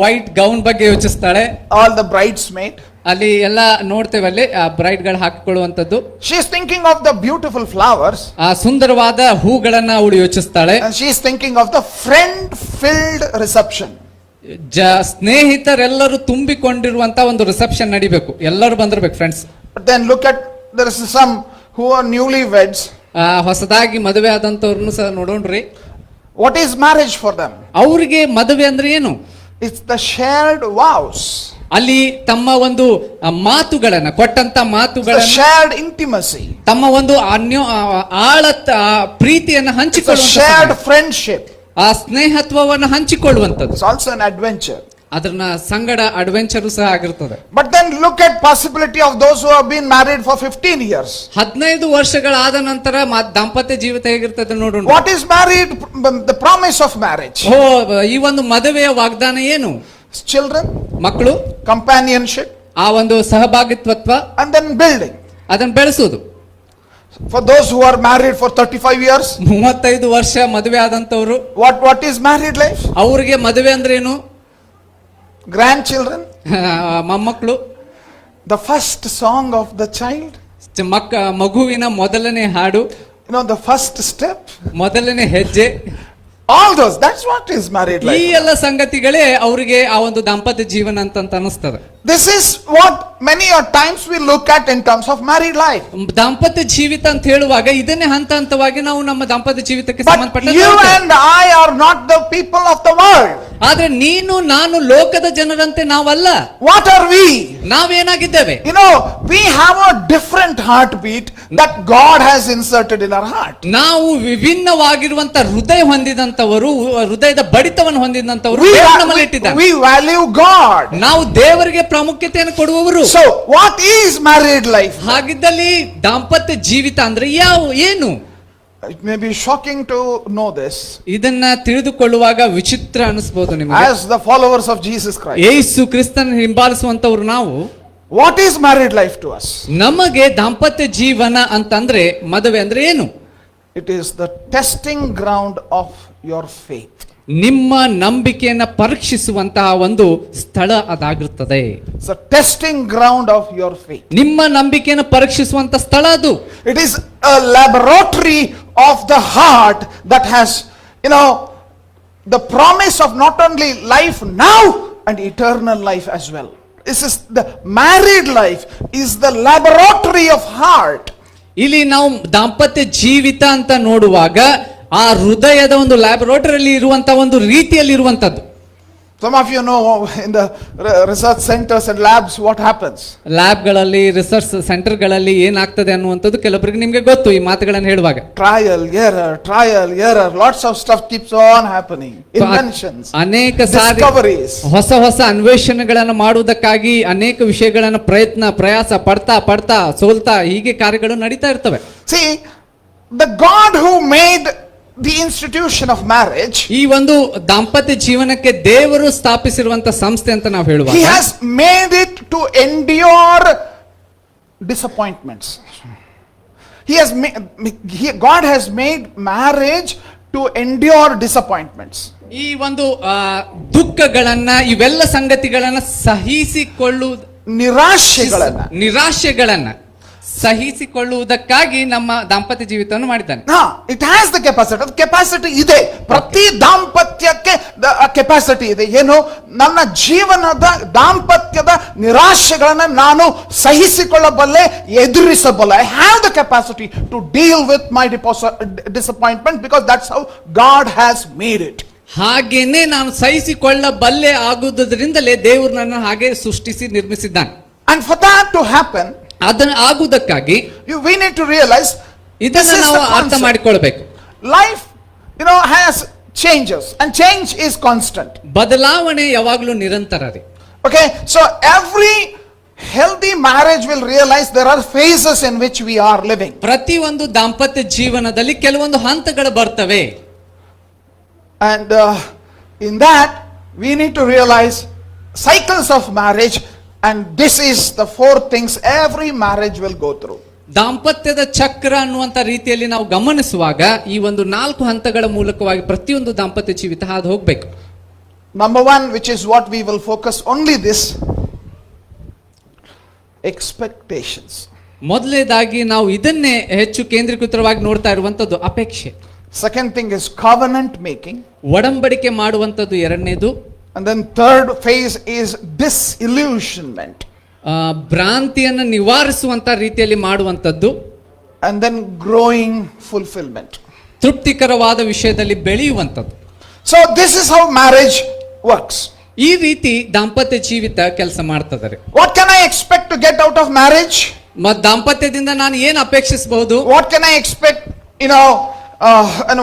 Speaker 2: white gown ಬಗ್ಗೆ ಯೋಚಿಸ್ತಾಳೆ.
Speaker 1: all the bridesmaid.
Speaker 2: ಅಲ್ಲಿ ಎಲ್ಲ ನೋಡ್ತೇವೆ, ಅಲ್ಲಿ ಬ್ರೈಡ್ ಗಳು ಹಾಕಿಕೊಳ್ಳುವಂತದ್ದು.
Speaker 1: She is thinking of the beautiful flowers.
Speaker 2: ಆ ಸುಂದರವಾದ ಹೂಗಳನ್ನ ಅವಳು ಯೋಚಿಸ್ತಾಳೆ.
Speaker 1: And she is thinking of the friend-filled reception.
Speaker 2: ಸ್ನೇಹಿತರೆಲ್ಲರೂ ತುಂಬಿಕೊಂಡಿರುವಂತ ಒಂದು ರಿಸೆಪ್ಷನ್ ನಡಿಬೇಕು, ಎಲ್ಲರೂ ಬಂದಿರ್ಬೇಕು friends.
Speaker 1: But then look at, there is some who are newlyweds.
Speaker 2: ಹೊಸದಾಗಿ ಮದುವೆ ಆದಂತವ್ರನ್ನು ಸಹ ನೋಡೋಣ್ರಿ.
Speaker 1: What is marriage for them?
Speaker 2: ಅವ್ರಿಗೆ ಮದುವೆ ಅಂದ್ರೆ ಏನು?
Speaker 1: It's the shared vows.
Speaker 2: ಅಲ್ಲಿ ತಮ್ಮ ಒಂದು ಮಾತುಗಳನ್ನ ಕೊಟ್ಟಂತ
Speaker 1: The
Speaker 2: ಮಾತುಗಳನ್ನ,
Speaker 1: shared intimacy.
Speaker 2: ತಮ್ಮ ಒಂದು ಆಳ ಪ್ರೀತಿಯನ್ನ
Speaker 1: It's a
Speaker 2: ಹಂಚಿಕೊಳ್ಳುವಂತ
Speaker 1: shared
Speaker 2: ಸಮಯ.
Speaker 1: friendship.
Speaker 2: ಆ ಸ್ನೇಹತ್ವವನ್ನು ಹಂಚಿಕೊಳ್ಳುವಂಥದ್ದು.
Speaker 1: It's also an adventure.
Speaker 2: ಅದನ್ನ ಸಂಗಡ ಅಡ್ವೆಂಚರು ಸಹ ಆಗಿರ್ತದೆ.
Speaker 1: But then look at possibility of those who have been married for 15 years.
Speaker 2: 15 ವರ್ಷಗಳಾದ ನಂತರ ದಾಂಪತ್ಯ ಜೀವಿತ ಹೇಗಿರ್ತದೆ ನೋಡೋಣ.
Speaker 1: What is married? The promise of marriage.
Speaker 2: ಈ ಒಂದು ಮದುವೆಯ ವಾಗ್ದಾನ ಏನು?
Speaker 1: Children,
Speaker 2: ಮಕ್ಕಳು,
Speaker 1: companionship,
Speaker 2: ಆ ಒಂದು ಸಹಭಾಗಿತ್ವತ್ವ,
Speaker 1: and then building.
Speaker 2: ಅದನ್ನ ಬೆಳೆಸೋದು.
Speaker 1: For those who are married for 35 years,
Speaker 2: 35 ವರ್ಷ ಮದುವೆ ಆದಂತವ್ರು,
Speaker 1: what is married life?
Speaker 2: ಅವ್ರಿಗೆ ಮದುವೆ ಅಂದ್ರೆ ಏನು?
Speaker 1: Grandchildren,
Speaker 2: ಮೊಮ್ಮಕ್ಕಳು,
Speaker 1: the first song of the child,
Speaker 2: ಮಗುವಿನ ಮೊದಲನೇ ಹಾಡು,
Speaker 1: you know, the first step,
Speaker 2: ಮೊದಲನೇ ಹೆಜ್ಜೆ,
Speaker 1: all those, that's what is married
Speaker 2: ಈ
Speaker 1: life.
Speaker 2: ಎಲ್ಲ ಸಂಗತಿಗಳೇ ಅವರಿಗೆ ಆ ಒಂದು ದಾಂಪತ್ಯ ಜೀವನ ಅಂತ ಅನಿಸ್ತದೆ.
Speaker 1: This is what many a times we look at in terms of married life.
Speaker 2: ದಾಂಪತ್ಯ ಜೀವಿತ ಅಂತ ಹೇಳುವಾಗ ಇದನ್ನೇ ಹಂತ ಹಂತವಾಗಿ ನಾವು ನಮ್ಮ ದಾಂಪತ್ಯ ಜೀವಿತಕ್ಕೆ
Speaker 1: But
Speaker 2: ಸಂಬಂಧಪಟ್ಟ
Speaker 1: you and I are not the people of the world.
Speaker 2: ಆದ್ರೆ ನೀನು ನಾನು ಲೋಕದ ಜನರಂತೆ ನಾವಲ್ಲ.
Speaker 1: What are we?
Speaker 2: ನಾವೇನಾಗಿದ್ದೇವೆ?
Speaker 1: You know, we have a different heartbeat that God has inserted in our heart.
Speaker 2: ನಾವು ವಿಭಿನ್ನವಾಗಿರುವಂತ ಹೃದಯ ಹೊಂದಿದಂತವರು, ಹೃದಯದ ಬಡಿತವನ್ನು ಹೊಂದಿದಂತವರು ನಮ್ಮಲ್ಲಿ ಇಟ್ಟಿದ್ದಾರೆ.
Speaker 1: We value God.
Speaker 2: ನಾವು ದೇವರಿಗೆ ಪ್ರಾಮುಖ್ಯತೆಯನ್ನು ಕೊಡುವವರು.
Speaker 1: So what is married life?
Speaker 2: ಹಾಗಿದ್ದಲ್ಲಿ ದಾಂಪತ್ಯ ಜೀವಿತ ಅಂದ್ರೆ ಏನು?
Speaker 1: It may be shocking to know this.
Speaker 2: ಇದನ್ನ ತಿಳಿದುಕೊಳ್ಳುವಾಗ ವಿಚಿತ್ರ ಅನಿಸಬಹುದು ನಿಮಗೆ.
Speaker 1: As the followers of Jesus Christ,
Speaker 2: ಯೇಸು ಕ್ರಿಸ್ತನ ಹಿಂಬಾಲಿಸುವಂತವರು ನಾವು,
Speaker 1: what is married life to us?
Speaker 2: ನಮಗೆ ದಾಂಪತ್ಯ ಜೀವನ ಅಂತಂದ್ರೆ ಮದುವೆ ಅಂದ್ರೆ ಏನು?
Speaker 1: It is the testing ground of your faith.
Speaker 2: ನಿಮ್ಮ ನಂಬಿಕೆಯನ್ನ ಪರೀಕ್ಷಿಸುವಂತಹ ಒಂದು ಸ್ಥಳ ಅದಾಗಿರುತ್ತದೆ.
Speaker 1: It's a testing ground of your faith.
Speaker 2: ನಿಮ್ಮ ನಂಬಿಕೆಯನ್ನು ಪರೀಕ್ಷಿಸುವಂತ ಸ್ಥಳ ಅದು.
Speaker 1: It is a laboratory of the heart that has, you know, the promise of not only life now and eternal life as well. this is the married life is the laboratory of heart.
Speaker 2: ಇಲ್ಲಿ ನಾವು ದಾಂಪತ್ಯ ಜೀವಿತ ಅಂತ ನೋಡುವಾಗ ಆ ಹೃದಯದ ಒಂದು ಲ್ಯಾಬೊರೇಟರಿಯಲ್ಲಿ ಇರುವಂತ ಒಂದು ರೀತಿಯಲ್ಲಿ ಇರುವಂತದ್ದು.
Speaker 1: Some of you know in the research centers and labs what happens.
Speaker 2: ಲ್ಯಾಬ್ಗಳಲ್ಲಿ ರಿಸರ್ಚ್ ಸೆಂಟರ್ಗಳಲ್ಲಿ ಏನಾಗ್ತದೆ ಅನ್ನುವಂಥದ್ದು ಕೆಲವರಿಗೆ ನಿಮ್ಗೆ ಗೊತ್ತು ಈ ಮಾತುಗಳನ್ನು ಹೇಳುವಾಗ.
Speaker 1: Trial, error, lots of stuff keeps on happening. Inventions,
Speaker 2: ಅನೇಕ ಸಾರಿ
Speaker 1: discoveries.
Speaker 2: ಹೊಸ ಅನ್ವೇಷಣೆಗಳನ್ನು ಮಾಡುವುದಕ್ಕಾಗಿ ಅನೇಕ ವಿಷಯಗಳನ್ನು ಪ್ರಯಾಸ ಪಡ್ತಾ ಸೋಲ್ತಾ ಹೀಗೆ ಕಾರ್ಯಗಳು ನಡೀತಾ ಇರ್ತವೆ.
Speaker 1: See, the God who made the institution of marriage,
Speaker 2: ಈ ಒಂದು ದಾಂಪತ್ಯ ಜೀವನಕ್ಕೆ ದೇವರು ಸ್ಥಾಪಿಸಿರುವಂತ ಸಂಸ್ಥೆ ಅಂತ ನಾವು ಹೇಳುವಾಗ,
Speaker 1: he has made it to endure disappointments. God has made marriage to endure disappointments.
Speaker 2: ಈ ಒಂದು ದುಃಖಗಳನ್ನ ಇವೆಲ್ಲ ಸಂಗತಿಗಳನ್ನ ನಿರಾಶೆಗಳನ್ನ ಸಹಿಸಿಕೊಳ್ಳುವುದಕ್ಕಾಗಿ ನಮ್ಮ ದಾಂಪತ್ಯ ಜೀವಿತವನ್ನು ಮಾಡಿದ್ದಾನೆ.
Speaker 1: It has the capacity ಇದೆ. ಪ್ರತಿ ದಾಂಪತ್ಯಕ್ಕೆ ಕೆಪಾಸಿಟಿ ಇದೆ. ಏನು? ನನ್ನ ಜೀವನದ ದಾಂಪತ್ಯದ ನಿರಾಶೆಗಳನ್ನು ನಾನು ಸಹಿಸಿಕೊಳ್ಳಬಲ್ಲೆ, ಎದುರಿಸಬಲ್ಲೆ. I have the capacity to deal with my disappointment because that's how God has made it.
Speaker 2: ಹಾಗೇನೆ ನಾನು ಸಹಿಸಿಕೊಳ್ಳಬಲ್ಲೆ ಆಗುವುದರಿಂದಲೇ ದೇವರು ನನ್ನ ಹಾಗೆ ಸೃಷ್ಟಿಸಿ ನಿರ್ಮಿಸಿದ್ದಾನೆ.
Speaker 1: And for that to happen,
Speaker 2: ಅದನ್ನು ಆಗುವುದಕ್ಕಾಗಿ
Speaker 1: we need to realize
Speaker 2: ಇದನ್ನು ನಾವು ಅರ್ಥ ಮಾಡಿಕೊಳ್ಳಬೇಕು.
Speaker 1: Life, has changes and change is constant.
Speaker 2: ಬದಲಾವಣೆ ಯಾವಾಗಲೂ ನಿರಂತರ ರೀ.
Speaker 1: Okay, so every healthy marriage will realize there are phases in which we are living.
Speaker 2: ಪ್ರತಿ ಒಂದು ದಾಂಪತ್ಯ ಜೀವನದಲ್ಲಿ ಕೆಲವೊಂದು ಹಂತಗಳು ಬರ್ತವೆ.
Speaker 1: And in that we need to realize cycles of marriage. And this is the 4 things every marriage will go through.
Speaker 2: ದಾಂಪತ್ಯದ ಚಕ್ರ ಅನ್ನುವಂತ ರೀತಿಯಲ್ಲಿ ನಾವು ಗಮನಿಸುವಾಗ ಈ ಒಂದು 4 ಹಂತಗಳ ಮೂಲಕವಾಗಿ ಪ್ರತಿಯೊಂದು ದಾಂಪತ್ಯ ಜೀವಿತ ಹಾದು ಹೋಗಬೇಕು.
Speaker 1: Number 1, which is what we will focus only this, expectations.
Speaker 2: ಮೊದಲನೇದಾಗಿ ನಾವು ಇದನ್ನೇ ಹೆಚ್ಚು ಕೇಂದ್ರೀಕೃತವಾಗಿ ನೋಡ್ತಾ ಇರುವಂತದ್ದು ಅಪೇಕ್ಷೆ.
Speaker 1: Second thing is covenant making.
Speaker 2: ಒಡಂಬಡಿಕೆ ಮಾಡುವಂತದ್ದು ಎರಡನೇದು.
Speaker 1: And then third phase is disillusionment.
Speaker 2: ಭ್ರಾಂತಿಯನ್ನು ನಿವಾರಿಸುವಂತ ರೀತಿಯಲ್ಲಿ ಮಾಡುವಂತದ್ದು.
Speaker 1: And then growing fulfillment.
Speaker 2: ತೃಪ್ತಿಕರವಾದ ವಿಷಯದಲ್ಲಿ ಬೆಳೆಯುವಂತದ್ದು.
Speaker 1: So this is how marriage works.
Speaker 2: ಈ ರೀತಿ ದಾಂಪತ್ಯ ಜೀವಿತ ಕೆಲಸ ಮಾಡ್ತದೆ.
Speaker 1: What can I expect to get out of marriage?
Speaker 2: ದಾಂಪತ್ಯದಿಂದ ನಾನು ಏನು ಅಪೇಕ್ಷಿಸಬಹುದು?
Speaker 1: What can I expect, and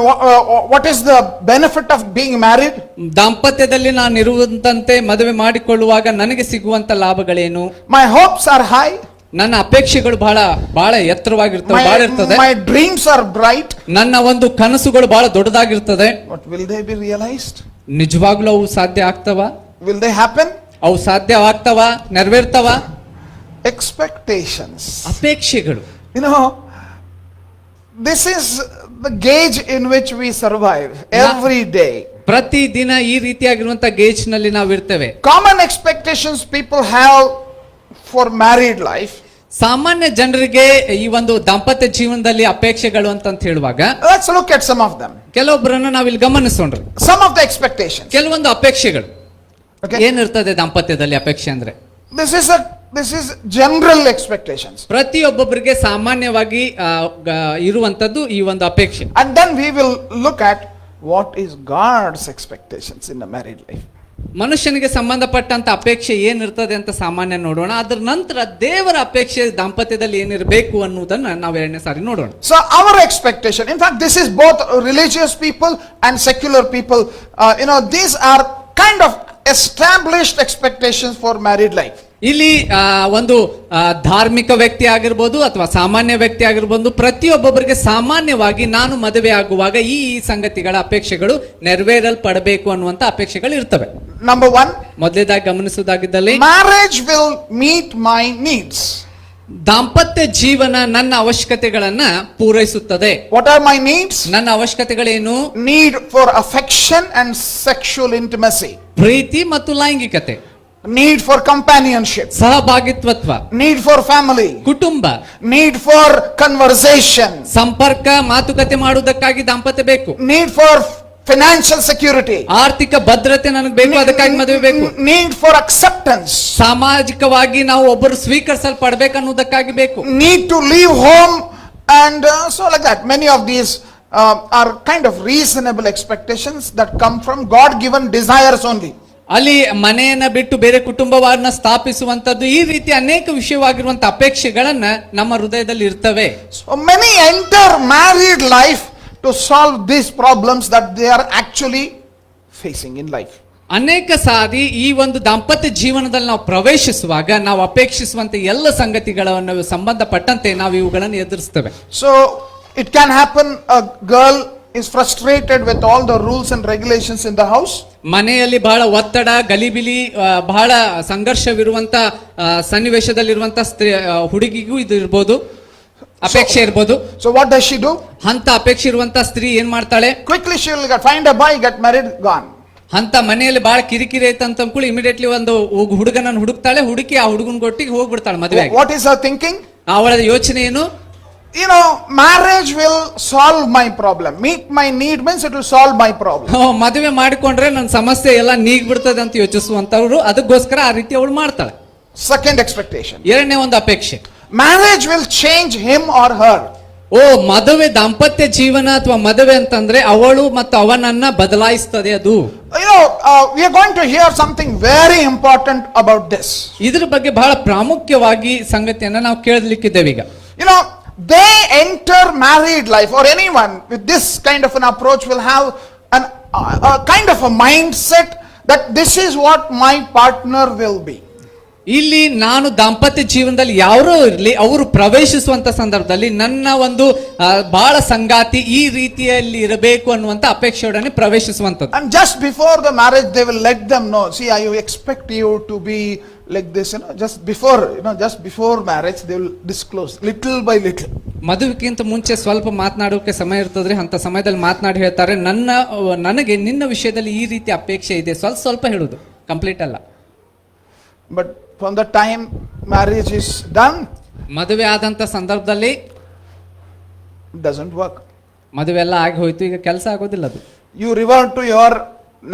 Speaker 1: what is the benefit of being married?
Speaker 2: ದಾಂಪತ್ಯದಲ್ಲಿ ನಾನು ಇರುವಂತೆ ಮದುವೆ ಮಾಡಿಕೊಳ್ಳುವಾಗ ನನಗೆ ಸಿಗುವಂತ ಲಾಭಗಳೇನು?
Speaker 1: My hopes are high.
Speaker 2: ನನ್ನ ಅಪೇಕ್ಷೆಗಳು ಬಹಳ ಎತ್ತರವಾಗಿರ್ತವೆ, ಬಹಳ ಇರ್ತದೆ.
Speaker 1: My dreams are bright.
Speaker 2: ನನ್ನ ಒಂದು ಕನಸುಗಳು ಬಹಳ ದೊಡ್ಡದಾಗಿರ್ತದೆ.
Speaker 1: But will they be realized?
Speaker 2: ನಿಜವಾಗ್ಲೂ ಅವು ಸಾಧ್ಯ ಆಗ್ತವ?
Speaker 1: Will they happen?
Speaker 2: ಅವು ಸಾಧ್ಯವಾಗ್ತವ, ನೆರವೇರ್ತವ?
Speaker 1: Expectations.
Speaker 2: ಅಪೇಕ್ಷೆಗಳು.
Speaker 1: This is the gauge in which we survive every day.
Speaker 2: ಪ್ರತಿ ದಿನ ಈ ರೀತಿಯಾಗಿರುವಂತ ಗೇಜ್ ನಲ್ಲಿ ನಾವು ಇರ್ತೇವೆ.
Speaker 1: Common expectations people have for married life.
Speaker 2: ಸಾಮಾನ್ಯ ಜನರಿಗೆ ಈ ಒಂದು ದಾಂಪತ್ಯ ಜೀವನದಲ್ಲಿ ಅಪೇಕ್ಷೆಗಳು ಅಂತ ಹೇಳುವಾಗ,
Speaker 1: let's look at some of them.
Speaker 2: ಕೆಲವೊಬ್ಬರನ್ನ ನಾವಿಲ್ಲಿ ಗಮನಿಸೋಣ್ರಿ.
Speaker 1: Some of the expectations.
Speaker 2: ಕೆಲವೊಂದು ಅಪೇಕ್ಷೆಗಳು.
Speaker 1: Okay.
Speaker 2: ಏನಿರ್ತದೆ ದಾಂಪತ್ಯದಲ್ಲಿ ಅಪೇಕ್ಷೆ ಅಂದ್ರೆ?
Speaker 1: This is general expectations.
Speaker 2: ಪ್ರತಿಯೊಬ್ಬೊಬ್ಬರಿಗೆ ಸಾಮಾನ್ಯವಾಗಿ ಇರುವಂತದ್ದು ಈ ಒಂದು ಅಪೇಕ್ಷೆ.
Speaker 1: And then we will look at what is God's expectations in a married life.
Speaker 2: ಮನುಷ್ಯನಿಗೆ ಸಂಬಂಧಪಟ್ಟಂತ ಅಪೇಕ್ಷೆ ಏನಿರ್ತದೆ ಅಂತ ಸಾಮಾನ್ಯ ನೋಡೋಣ. ಅದರ ನಂತರ ದೇವರ ಅಪೇಕ್ಷೆ ದಾಂಪತ್ಯದಲ್ಲಿ ಏನಿರಬೇಕು ಅನ್ನುವುದನ್ನ ನಾವು ಎರಡನೇ ಸಾರಿ ನೋಡೋಣ.
Speaker 1: So our expectation, in fact this is both religious people and secular people, these are kind of established expectations for married life.
Speaker 2: ಇಲ್ಲಿ ಒಂದು ಧಾರ್ಮಿಕ ವ್ಯಕ್ತಿ ಆಗಿರ್ಬೋದು ಅಥವಾ ಸಾಮಾನ್ಯ ವ್ಯಕ್ತಿ ಆಗಿರ್ಬೋದು, ಪ್ರತಿಯೊಬ್ಬೊಬ್ಬರಿಗೆ ಸಾಮಾನ್ಯವಾಗಿ ನಾನು ಮದುವೆ ಆಗುವಾಗ ಈ ಸಂಗತಿಗಳ ಅಪೇಕ್ಷೆಗಳು ನೆರವೇರಲ್ಪಡಬೇಕು ಅನ್ನುವಂತ ಅಪೇಕ್ಷೆಗಳು ಇರ್ತವೆ.
Speaker 1: Number 1,
Speaker 2: ಮೊದಲೇದಾಗಿ ಗಮನಿಸುವುದಾಗಿದ್ದಲ್ಲಿ,
Speaker 1: marriage will meet my needs.
Speaker 2: ದಾಂಪತ್ಯ ಜೀವನ ನನ್ನ ಅವಶ್ಯಕತೆಗಳನ್ನ ಪೂರೈಸುತ್ತದೆ.
Speaker 1: What are my needs?
Speaker 2: ನನ್ನ ಅವಶ್ಯಕತೆಗಳೇನು?
Speaker 1: Need for affection and sexual intimacy.
Speaker 2: ಪ್ರೀತಿ ಮತ್ತು ಲೈಂಗಿಕತೆ.
Speaker 1: Need for companionship.
Speaker 2: ಸಹಭಾಗಿತ್ವ.
Speaker 1: Need for family.
Speaker 2: ಕುಟುಂಬ.
Speaker 1: Need for conversation.
Speaker 2: ಸಂಪರ್ಕ, ಮಾತುಕತೆ ಮಾಡುವುದಕ್ಕಾಗಿ ದಾಂಪತ್ಯ ಬೇಕು.
Speaker 1: Need for financial security,
Speaker 2: ಆರ್ಥಿಕ ಭದ್ರತೆ ನನಗೆ ಬೇಕು, ಅದಕ್ಕಾಗಿ ಮದುವೆ ಬೇಕು.
Speaker 1: need for acceptance,
Speaker 2: ಸಾಮಾಜಿಕವಾಗಿ ನಾವು ಒಬ್ಬರು ಸ್ವೀಕರಿಸಲ್ಪಡ್ಬೇಕನ್ನುವುದಕ್ಕಾಗಿ ಬೇಕು.
Speaker 1: need to leave home, and so like that. Many of these are kind of reasonable expectations that come from God given desires only.
Speaker 2: ಅಲ್ಲಿ ಮನೆಯನ್ನ ಬಿಟ್ಟು ಬೇರೆ ಕುಟುಂಬವನ್ನ ಸ್ಥಾಪಿಸುವಂತದ್ದು, ಈ ರೀತಿ ಅನೇಕ ವಿಷಯವಾಗಿರುವಂತಹ ಅಪೇಕ್ಷೆಗಳನ್ನ ನಮ್ಮ ಹೃದಯದಲ್ಲಿ ಇರ್ತವೆ.
Speaker 1: So many enter married life to solve these problems that they are actually facing in life.
Speaker 2: ಅನೇಕ ಸಾರಿ ಈ ಒಂದು ದಾಂಪತ್ಯ ಜೀವನದಲ್ಲಿ ನಾವು ಪ್ರವೇಶಿಸುವಾಗ ನಾವು ಅಪೇಕ್ಷಿಸುವಂತ ಎಲ್ಲ ಸಂಗತಿಗಳನ್ನು ಸಂಬಂಧಪಟ್ಟಂತೆ ನಾವು ಇವುಗಳನ್ನು ಎದುರಿಸ್ತೇವೆ.
Speaker 1: So it can happen a girl is frustrated with all the rules and regulations in the house.
Speaker 2: ಮನೆಯಲ್ಲಿ ಬಹಳ ಒತ್ತಡ, ಗಲಿಬಿಲಿ, ಬಹಳ ಸಂಘರ್ಷವಿರುವಂತ ಸನ್ನಿವೇಶದಲ್ಲಿರುವಂತ ಹುಡುಗಿಗೂ ಇದು ಇರ್ಬೋದು, ಅಪೇಕ್ಷೆ ಇರ್ಬೋದು.
Speaker 1: So what does she do?
Speaker 2: ಅಂತ ಅಪೇಕ್ಷೆ ಇರುವಂತ ಸ್ತ್ರೀ ಏನ್ ಮಾಡ್ತಾಳೆ?
Speaker 1: Quickly she will find a boy, get married, gone.
Speaker 2: ಅಂತ ಮನೆಯಲ್ಲಿ ಬಹಳ ಕಿರಿಕಿರಿ ಐತೆ ಅಂತ ಅಂದ್ಕೊಳ್ಳಿ, ಇಮಿಡಿಯೇಟ್ಲಿ ಒಂದು ಹುಡುಗನನ್ನು ಹುಡುಕ್ತಾಳೆ, ಹುಡುಕಿ ಆ ಹುಡುಗನ ಕೊಟ್ಟಿಗೆ ಹೋಗ್ಬಿಡ್ತಾಳೆ ಮದುವೆ.
Speaker 1: What is her thinking?
Speaker 2: ಅವಳ ಯೋಚನೆ ಏನು?
Speaker 1: You know, marriage will solve my problem. Meet my need means it will solve my problem.
Speaker 2: ಮದುವೆ ಮಾಡಿಕೊಂಡ್ರೆ ನನ್ನ ಸಮಸ್ಯೆ ಎಲ್ಲ ನೀಗ್ಬಿಡ್ತದೆ ಅಂತ ಯೋಚಿಸುವಂತವ್ರು, ಅದಕ್ಕೋಸ್ಕರ ಆ ರೀತಿ ಅವಳು ಮಾಡ್ತಾಳೆ.
Speaker 1: Second expectation.
Speaker 2: ಎರಡನೇ ಒಂದು ಅಪೇಕ್ಷೆ,
Speaker 1: marriage will change him or her.
Speaker 2: ಮದುವೆ, ದಾಂಪತ್ಯ ಜೀವನ ಅಥವಾ ಮದುವೆ ಅಂತಂದ್ರೆ ಅವಳು ಮತ್ತು ಅವನನ್ನ ಬದಲಾಯಿಸ್ತದೆ ಅದು.
Speaker 1: You know, we are going to hear something very important about this.
Speaker 2: ಇದ್ರ ಬಗ್ಗೆ ಬಹಳ ಪ್ರಾಮುಖ್ಯವಾಗಿ ಸಂಗತಿಯನ್ನ ನಾವು ಕೇಳಲಿಕ್ಕಿದ್ದೇವೆ ಈಗ.
Speaker 1: You know, they enter married life, or anyone with this kind of an approach will have a kind of a mindset that this is what my partner will be.
Speaker 2: ಇಲ್ಲಿ ನಾನು ದಾಂಪತ್ಯ ಜೀವನದಲ್ಲಿ ಯಾರೋ ಇರಲಿ, ಅವರು ಪ್ರವೇಶಿಸುವಂತ ಸಂದರ್ಭದಲ್ಲಿ ನನ್ನ ಒಂದು ಬಹಳ ಸಂಗಾತಿ ಈ ರೀತಿಯಲ್ಲಿ ಇರಬೇಕು ಅನ್ನುವಂತ ಅಪೇಕ್ಷೆಯೊಡನೆ ಪ್ರವೇಶಿಸುವಂತದ್ದು.
Speaker 1: And just before the marriage they will let them know, see, I expect you to be like this, just before marriage they will disclose little by little.
Speaker 2: ಮದುವೆಗಿಂತ ಮುಂಚೆ ಸ್ವಲ್ಪ ಮಾತನಾಡೋಕೆ ಸಮಯ ಇರ್ತದ್ರಿ, ಅಂತ ಸಮಯದಲ್ಲಿ ಮಾತನಾಡಿ ಹೇಳ್ತಾರೆ, ನನಗೆ ನಿನ್ನ ವಿಷಯದಲ್ಲಿ ಈ ರೀತಿ ಅಪೇಕ್ಷೆ ಇದೆ, ಸ್ವಲ್ಪ ಹೇಳುದು, ಕಂಪ್ಲೀಟ್ ಅಲ್ಲ.
Speaker 1: But from the time marriage is done,
Speaker 2: ಮದುವೆ ಆದಂತ ಸಂದರ್ಭದಲ್ಲಿ
Speaker 1: it doesn't work.
Speaker 2: ಮದುವೆ ಎಲ್ಲ ಆಗಿ ಹೋಯ್ತು, ಈಗ ಕೆಲಸ ಆಗೋದಿಲ್ಲ ಅದು.
Speaker 1: You revert to your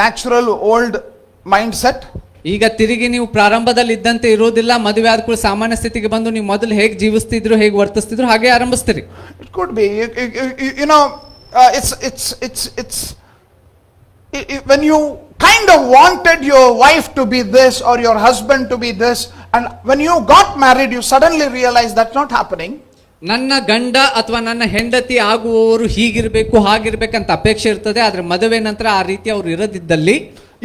Speaker 1: natural old mindset.
Speaker 2: ಈಗ ತಿರುಗಿ ನೀವು ಪ್ರಾರಂಭದಲ್ಲಿ ಇದ್ದಂತೆ ಇರೋದಿಲ್ಲ. ಮದುವೆ ಆದ ಕೂಡ ಸಾಮಾನ್ಯ ಸ್ಥಿತಿಗೆ ಬಂದು ನೀವು ಮೊದಲು ಹೇಗೆ ಜೀವಿಸ್ತಿದ್ರು, ಹೇಗೆ ವರ್ತಿಸ್ತಿದ್ರು ಹಾಗೆ ಆರಂಭಿಸ್ತೀರಿ.
Speaker 1: It could be, it's when you kind of wanted your wife to be this or your husband to be this, and when you got married you suddenly realize that's not happening.
Speaker 2: ನನ್ನ ಗಂಡ ಅಥವಾ ನನ್ನ ಹೆಂಡತಿ ಆಗುವವರು ಹೀಗಿರ್ಬೇಕು ಹಾಗಿರ್ಬೇಕಂತ ಅಪೇಕ್ಷೆ ಇರ್ತದೆ, ಆದ್ರೆ ಮದುವೆ ನಂತರ ಆ ರೀತಿ ಅವ್ರು ಇರೋದಿದ್ದಲ್ಲಿ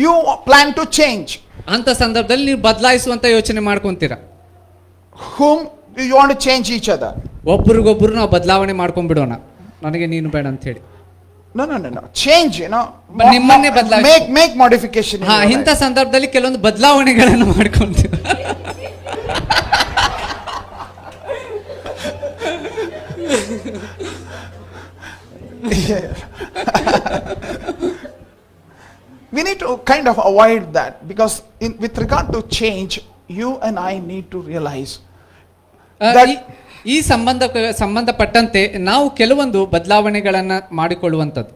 Speaker 1: you plan to change.
Speaker 2: ಅಂತ ಸಂದರ್ಭದಲ್ಲಿ ನೀವು ಬದಲಾಯಿಸುವಂತ ಯೋಚನೆ ಮಾಡ್ಕೊಂತೀರಾ.
Speaker 1: Whom you want to change each other?
Speaker 2: ಒಬ್ಬರಿಗೊಬ್ಬರು ನಾವು ಬದಲಾವಣೆ ಮಾಡ್ಕೊಂಡ್ಬಿಡೋಣ, ನನಗೆ ನೀನು ಬೇಡ ಅಂತ ಹೇಳಿ.
Speaker 1: No. Change,
Speaker 2: ನಿಮ್ಮನ್ನೇ ಬದಲಾಯಿಸಿ,
Speaker 1: make modification.
Speaker 2: ಇಂಥ ಸಂದರ್ಭದಲ್ಲಿ ಕೆಲವೊಂದು ಬದಲಾವಣೆಗಳನ್ನು ಮಾಡ್ಕೊಂತೀವಿ.
Speaker 1: We need to kind of avoid that, because with regard to change, you and I need to realize that
Speaker 2: ಈ ಸಂಬಂಧಪಟ್ಟಂತೆ ನಾವು ಕೆಲವೊಂದು ಬದಲಾವಣೆಗಳನ್ನ ಮಾಡಿಕೊಳ್ಳುವಂಥದ್ದು.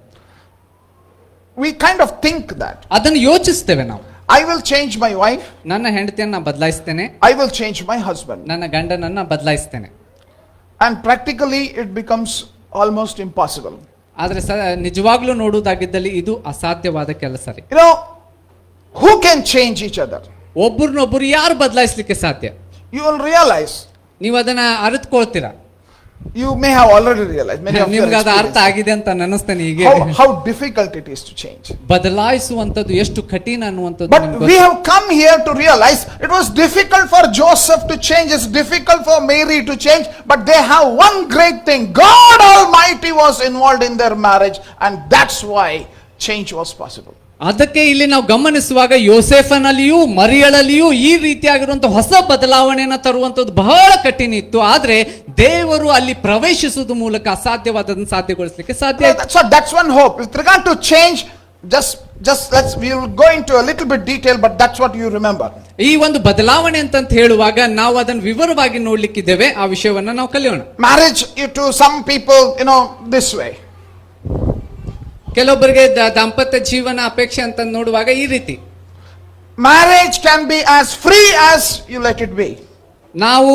Speaker 1: We kind of think that
Speaker 2: ಅದನ್ನು ಯೋಚಿಸ್ತೇವೆ ನಾವು.
Speaker 1: I will change my wife,
Speaker 2: ನನ್ನ ಹೆಂಡತಿಯನ್ನ ಬದಲಾಯಿಸ್ತೇನೆ,
Speaker 1: I will change my husband,
Speaker 2: ನನ್ನ ಗಂಡನನ್ನ ಬದಲಾಯಿಸ್ತೇನೆ.
Speaker 1: and practically it becomes almost impossible.
Speaker 2: ಆದ್ರೆ ನಿಜವಾಗ್ಲೂ ನೋಡುವುದಾಗಿದ್ದಲ್ಲಿ ಇದು ಅಸಾಧ್ಯವಾದ ಕೆಲಸ ರೀ.
Speaker 1: Who can change each other?
Speaker 2: ಒಬ್ಬರನ್ನೊಬ್ಬರು ಯಾರು ಬದಲಾಯಿಸಲಿಕ್ಕೆ ಸಾಧ್ಯ?
Speaker 1: You will realize,
Speaker 2: ನೀವು ಅದನ್ನ ಅರಿತುಕೊಳ್ತೀರಾ.
Speaker 1: you may have already realized, many of you
Speaker 2: ನಿಮ್ಗೆ ಅದು ಅರ್ಥ ಆಗಿದೆ ಅಂತ ಅನ್ನಿಸ್ತೇನೆ ಈಗ,
Speaker 1: how difficult it is to change.
Speaker 2: ಬದಲಾಯಿಸುವಂತದ್ದು ಎಷ್ಟು ಕಠಿಣ ಅನ್ನುವಂಥದ್ದು.
Speaker 1: But we have come here to realize it was difficult for Joseph to change, it's difficult for Mary to change, but they have one great thing: God Almighty was involved in their marriage, and that's why change was possible.
Speaker 2: ಅದಕ್ಕೆ ಇಲ್ಲಿ ನಾವು ಗಮನಿಸುವಾಗ ಯೋಸೇಫನಲ್ಲಿಯೂ ಮರಿಯಳಲ್ಲಿಯೂ ಈ ರೀತಿಯಾಗಿರುವಂತಹ ಹೊಸ ಬದಲಾವಣೆಯನ್ನ ತರುವಂತದ್ದು ಬಹಳ ಕಠಿಣ ಇತ್ತು, ಆದ್ರೆ ದೇವರು ಅಲ್ಲಿ ಪ್ರವೇಶಿಸುವ ಮೂಲಕ ಅಸಾಧ್ಯವಾದದನ್ನು ಸಾಧ್ಯಗೊಳಿಸಲಿಕ್ಕೆ ಸಾಧ್ಯ.
Speaker 1: So that's one hope. With regard to change, we will go into a little bit detail, but that's what you remember.
Speaker 2: ಈ ಒಂದು ಬದಲಾವಣೆ ಅಂತ ಹೇಳುವಾಗ ನಾವು ಅದನ್ನು ವಿವರವಾಗಿ ನೋಡ್ಲಿಕ್ಕಿದ್ದೇವೆ, ಆ ವಿಷಯವನ್ನ ನಾವು ಕಲಿಯೋಣ.
Speaker 1: Marriage to some people, this way.
Speaker 2: ಕೆಲವೊಬ್ಬರಿಗೆ ದಾಂಪತ್ಯ ಜೀವನ ಅಪೇಕ್ಷೆ ಅಂತ ನೋಡುವಾಗ ಈ ರೀತಿ,
Speaker 1: marriage can be as free as you let it be.
Speaker 2: ನಾವು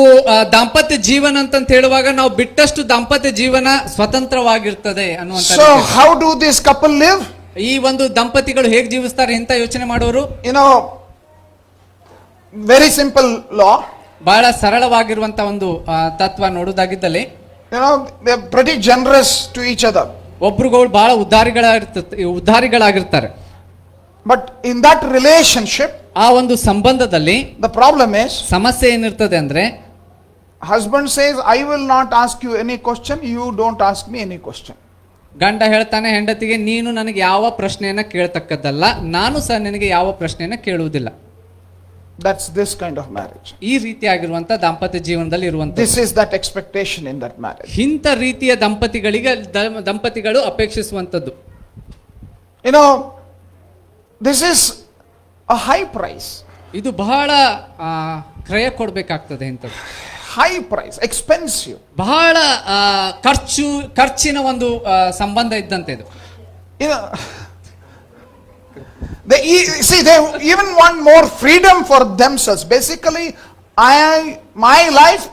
Speaker 2: ದಾಂಪತ್ಯ ಜೀವನ ಅಂತ ಹೇಳುವಾಗ ನಾವು ಬಿಟ್ಟಷ್ಟು ದಾಂಪತ್ಯ ಜೀವನ ಸ್ವತಂತ್ರವಾಗಿರ್ತದೆ ಅನ್ನುವಂತ.
Speaker 1: So how do this couple live?
Speaker 2: ಈ ಒಂದು ದಂಪತಿಗಳು ಹೇಗೆ ಜೀವಿಸ್ತಾರೆ ಅಂತ ಯೋಚನೆ ಮಾಡುವರು.
Speaker 1: Very simple law.
Speaker 2: ಬಹಳ ಸರಳವಾಗಿರುವಂತ ಒಂದು ತತ್ವ ನೋಡುವುದಾಗಿದ್ದಲ್ಲಿ,
Speaker 1: they are pretty generous to each other.
Speaker 2: ಒಬ್ರುಗಳು ಬಹಳ ಉದ್ಧಾರಿಗಳಾಗಿರ್ತಾರೆ.
Speaker 1: But in that relationship,
Speaker 2: ಆ ಒಂದು ಸಂಬಂಧದಲ್ಲಿ
Speaker 1: the problem is,
Speaker 2: ಸಮಸ್ಯೆ ಏನಿರ್ತದೆ ಅಂದ್ರೆ,
Speaker 1: husband says, I will not ask you any question, you don't ask me any question.
Speaker 2: ಗಂಡ ಹೇಳ್ತಾನೆ ಹೆಂಡತಿಗೆ, ನೀನು ನನಗೆ ಯಾವ ಪ್ರಶ್ನೆಯನ್ನ ಕೇಳತಕ್ಕದ್ದಲ್ಲ, ನಾನು ಸಹ ನಿನಗೆ ಯಾವ ಪ್ರಶ್ನೆಯನ್ನ ಕೇಳುವುದಿಲ್ಲ.
Speaker 1: That's this kind of marriage.
Speaker 2: ಈ ರೀತಿಯಾಗಿರುವಂತ ದಾಂಪತ್ಯ ಜೀವನದಲ್ಲಿ ಇರುವಂತ,
Speaker 1: this is that expectation in that marriage.
Speaker 2: ಇಂಥ ರೀತಿಯ ದಂಪತಿಗಳು ಅಪೇಕ್ಷಿಸುವಂತದ್ದು.
Speaker 1: This is a high price.
Speaker 2: ಇದು ಬಹಳ ಕ್ರಯ ಕೊಡಬೇಕಾಗ್ತದೆ ಇಂಥದ್ದು.
Speaker 1: High price, expensive.
Speaker 2: ಬಹಳ ಖರ್ಚಿನ ಒಂದು ಸಂಬಂಧ ಇದ್ದಂತೆ ಇದು.
Speaker 1: They even want more freedom for themselves. Basically, my life,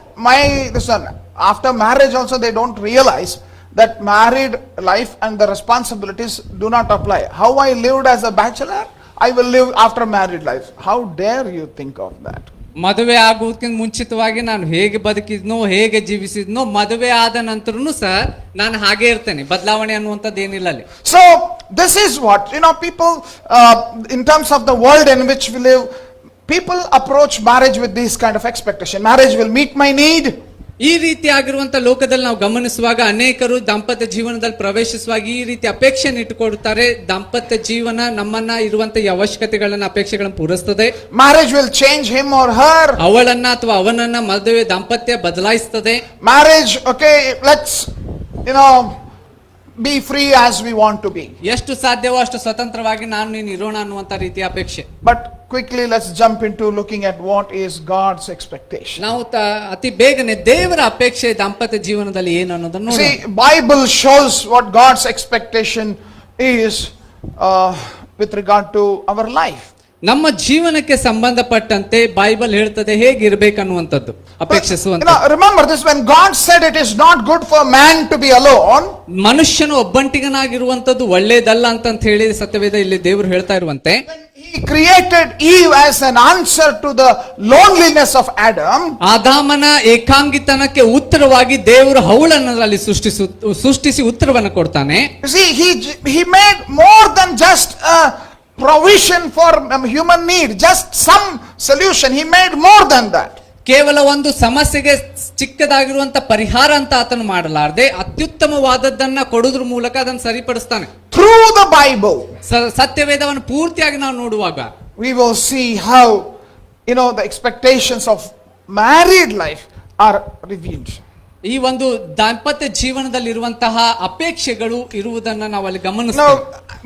Speaker 1: this one. After marriage also, they don't realize that married life and the responsibilities do not apply. How I lived as a bachelor, I will live after married life. How dare you think of that?
Speaker 2: ಮದುವೆ ಆಗುವುದಕ್ಕಿಂತ ಮುಂಚಿತವಾಗಿ ನಾನು ಹೇಗೆ ಬದುಕಿದ್ನೋ, ಹೇಗೆ ಜೀವಿಸಿದ್ನೋ, ಮದುವೆ ಆದ ನಂತರನು ಸಹ ನಾನು ಹಾಗೆ ಇರ್ತೇನೆ. ಬದಲಾವಣೆ ಅನ್ನುವಂಥದ್ದು ಏನಿಲ್ಲ ಅಲ್ಲಿ.
Speaker 1: So this is what people in terms of the world in which we live, people approach marriage with this kind of expectation. Marriage will meet my need.
Speaker 2: ಈ ರೀತಿಯಾಗಿರುವಂತ ಲೋಕದಲ್ಲಿ ನಾವು ಗಮನಿಸುವಾಗ ಅನೇಕರು ದಾಂಪತ್ಯ ಜೀವನದಲ್ಲಿ ಪ್ರವೇಶಿಸುವಾಗ ಈ ರೀತಿ ಅಪೇಕ್ಷೆಯನ್ನು ಇಟ್ಟುಕೊಡುತ್ತಾರೆ. ದಾಂಪತ್ಯ ಜೀವನ ನಮ್ಮನ್ನ ಇರುವಂತ ಅವಶ್ಯಕತೆಗಳನ್ನ, ಅಪೇಕ್ಷೆಗಳನ್ನು ಪೂರೈಸುತ್ತದೆ.
Speaker 1: Marriage will change him or her.
Speaker 2: ಅವಳನ್ನ ಅಥವಾ ಅವನನ್ನ ಮದುವೆ ದಾಂಪತ್ಯ ಬದಲಾಯಿಸುತ್ತದೆ.
Speaker 1: Marriage, okay, let's be free as we want to be.
Speaker 2: ಎಷ್ಟು ಸಾಧ್ಯವೋ ಅಷ್ಟು ಸ್ವತಂತ್ರವಾಗಿ ನಾನು ನೀನು ಇರೋಣ ಅನ್ನುವಂತ ರೀತಿಯ ಅಪೇಕ್ಷೆ.
Speaker 1: But quickly let's jump into looking at what is God's expectation.
Speaker 2: ನಾವು ಅತಿ ಬೇಗನೆ ದೇವರ ಅಪೇಕ್ಷೆ ದಾಂಪತ್ಯ ಜೀವನದಲ್ಲಿ ಏನು ಅನ್ನೋದನ್ನು ನೋಡೋಣ.
Speaker 1: See, Bible shows what God's expectation is with regard to our life.
Speaker 2: ನಮ್ಮ ಜೀವನಕ್ಕೆ ಸಂಬಂಧಪಟ್ಟಂತೆ ಬೈಬಲ್ ಹೇಳ್ತದೆ ಹೇಗಿರ್ಬೇಕನ್ನುವಂಥದ್ದು ಅಪೇಕ್ಷಿಸುವಂತ.
Speaker 1: Remember this, when God said it is not good for man to be alone,
Speaker 2: ಮನುಷ್ಯನು ಒಬ್ಬಂಟಿಗನಾಗಿರುವಂತದ್ದು ಒಳ್ಳೇದಲ್ಲ ಅಂತ ಹೇಳಿ ಸತ್ಯವೇದ ಇಲ್ಲಿ ದೇವರು ಹೇಳ್ತಾ ಇರುವಂತೆ,
Speaker 1: He created Eve as an answer to the loneliness of Adam.
Speaker 2: ಆದಾಮನ ಏಕಾಂಗಿತನಕ್ಕೆ ಉತ್ತರವಾಗಿ ದೇವರು ಅವಳನ್ನು ಅಲ್ಲಿ ಸೃಷ್ಟಿಸಿ ಉತ್ತರವನ್ನು ಕೊಡ್ತಾನೆ.
Speaker 1: See, he made more than just a provision for human need, just some solution. He made more than that.
Speaker 2: ಕೇವಲ ಒಂದು ಸಮಸ್ಯೆಗೆ ಚಿಕ್ಕದಾಗಿರುವಂತ ಪರಿಹಾರ ಅಂತ ಆತನು ಮಾಡಲಾರದೆ ಅತ್ಯುತ್ತಮವಾದದ್ದನ್ನ ಕೊಡುವುದ್ರ ಮೂಲಕ ಅದನ್ನು ಸರಿಪಡಿಸ್ತಾನೆ.
Speaker 1: Through the Bible,
Speaker 2: ಸತ್ಯವೇದವನ್ನು ಪೂರ್ತಿಯಾಗಿ ನಾವು ನೋಡುವಾಗ
Speaker 1: we will see how the expectations of married life are revealed.
Speaker 2: ಈ ಒಂದು ದಾಂಪತ್ಯ ಜೀವನದಲ್ಲಿರುವಂತಹ ಅಪೇಕ್ಷೆಗಳು ಇರುವುದನ್ನ ನಾವು ಅಲ್ಲಿ ಗಮನಿಸ್ತೇವೆ.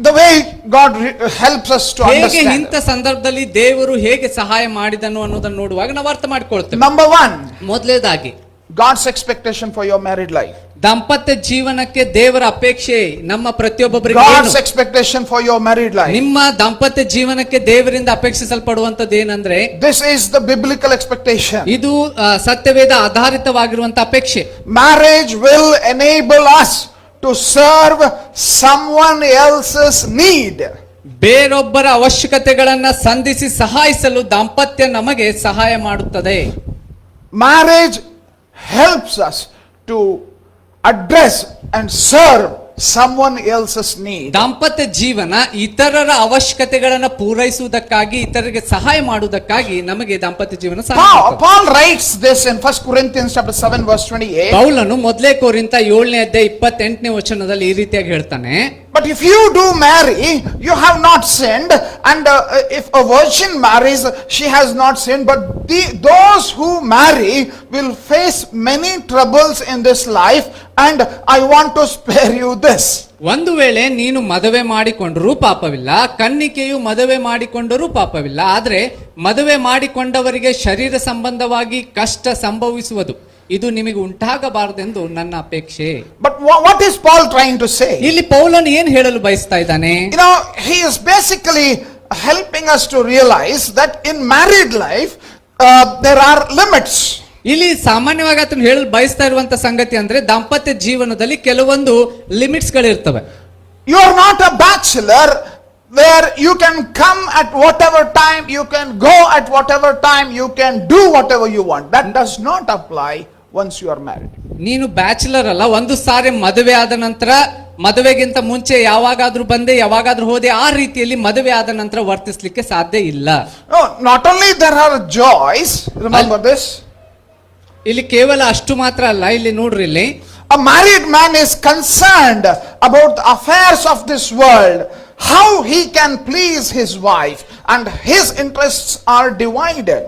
Speaker 1: The way God helps us to understand.
Speaker 2: ಇಂಥ ಸಂದರ್ಭದಲ್ಲಿ ದೇವರು ಹೇಗೆ ಸಹಾಯ ಮಾಡಿದನು ಅನ್ನೋದನ್ನು ನೋಡುವಾಗ ನಾವು ಅರ್ಥ ಮಾಡಿಕೊಳ್ತೇವೆ.
Speaker 1: Number 1,
Speaker 2: ಮೊದಲನೇದಾಗಿ
Speaker 1: God's expectation for your married life.
Speaker 2: ದಾಂಪತ್ಯ ಜೀವನಕ್ಕೆ ದೇವರ ಅಪೇಕ್ಷೆ ನಮ್ಮ ಪ್ರತಿಯೊಬ್ಬರಿಗೆ
Speaker 1: God's expectation for your married life.
Speaker 2: ನಿಮ್ಮ ದಾಂಪತ್ಯ ಜೀವನಕ್ಕೆ ದೇವರಿಂದ ಅಪೇಕ್ಷಿಸಲ್ಪಡುವಂತದ್ದು ಏನಂದ್ರೆ,
Speaker 1: this is the biblical expectation.
Speaker 2: ಇದು ಸತ್ಯವೇದ ಆಧಾರಿತವಾಗಿರುವಂತ ಅಪೇಕ್ಷೆ.
Speaker 1: Marriage will enable us to serve someone else's need.
Speaker 2: ಬೇರೊಬ್ಬರ ಅವಶ್ಯಕತೆಗಳನ್ನ ಸಂಧಿಸಿ ಸಹಾಯಿಸಲು ದಾಂಪತ್ಯ ನಮಗೆ ಸಹಾಯ ಮಾಡುತ್ತದೆ.
Speaker 1: Marriage helps us to address and serve someone else's need.
Speaker 2: ದಾಂಪತ್ಯ ಜೀವನ ಇತರರ ಅವಶ್ಯಕತೆಗಳನ್ನು ಪೂರೈಸುವುದಕ್ಕಾಗಿ, ಇತರರಿಗೆ ಸಹಾಯ ಮಾಡುವುದಕ್ಕಾಗಿ ನಮಗೆ ದಾಂಪತ್ಯ ಜೀವನ
Speaker 1: Paul writes this in 1 Corinthians chapter 7 verse 28.
Speaker 2: ಪೌಲನು ಮೊದಲೇ ಕೊರಿಂಥ 7ನೇ ಅಧ್ಯಾಯ 28ನೇ ವಚನದಲ್ಲಿ ಈ ರೀತಿಯಾಗಿ ಹೇಳ್ತಾನೆ,
Speaker 1: but if you do marry, you have not sinned, and if a virgin marries, she has not sinned, but those who marry will face many troubles in this life, and I want to spare you this.
Speaker 2: ಒಂದು ವೇಳೆ ನೀನು ಮದುವೆ ಮಾಡಿಕೊಂಡರೂ ಪಾಪವಿಲ್ಲ, ಕನ್ನಿಕೆಯು ಮದುವೆ ಮಾಡಿಕೊಂಡರೂ ಪಾಪವಿಲ್ಲ, ಆದ್ರೆ ಮದುವೆ ಮಾಡಿಕೊಂಡವರಿಗೆ ಶರೀರ ಸಂಬಂಧವಾಗಿ ಕಷ್ಟ ಸಂಭವಿಸುವುದು. ಇದು ನಿಮಗೆ ಉಂಟಾಗಬಾರದೆಂದು ನನ್ನ ಅಪೇಕ್ಷೆ.
Speaker 1: But what is Paul trying to say?
Speaker 2: ಇಲ್ಲಿ ಪೌಲನು ಏನ್ ಹೇಳಲು ಬಯಸ್ತಾ ಇದ್ದಾನೆ?
Speaker 1: He is basically helping us to realize that in married life there are limits.
Speaker 2: ಇಲ್ಲಿ ಸಾಮಾನ್ಯವಾಗಿ ಆತನು ಹೇಳಲು ಬಯಸ್ತಾ ಇರುವಂತ ಸಂಗತಿ ಅಂದ್ರೆ ದಾಂಪತ್ಯ ಜೀವನದಲ್ಲಿ ಕೆಲವೊಂದು limits ಗಳಿರ್ತವೆ.
Speaker 1: You are not a bachelor where you can come at whatever time, you can go at whatever time, you can do whatever you want. That does not apply once you are married.
Speaker 2: ನೀನು bachelor ಅಲ್ಲ, ಒಂದು ಸಾರಿ ಮದುವೆ ಆದ ನಂತರ, ಮದುವೆಗಿಂತ ಮುಂಚೆ ಯಾವಾಗಾದ್ರೂ ಬಂದೆ ಯಾವಾಗಾದ್ರೂ ಹೋದೆ ಆ ರೀತಿಯಲ್ಲಿ ಮದುವೆ ಆದ ನಂತರ ವರ್ತಿಸ್ಲಿಕ್ಕೆ ಸಾಧ್ಯ ಇಲ್ಲ.
Speaker 1: No, not only there are joys, remember this.
Speaker 2: ಇಲ್ಲಿ ಕೇವಲ ಅಷ್ಟು ಮಾತ್ರ ಅಲ್ಲ, ಇಲ್ಲಿ ನೋಡ್ರಿ, ಇಲ್ಲಿ
Speaker 1: a married man is concerned about the affairs of this world, how he can please his wife, and his interests are divided.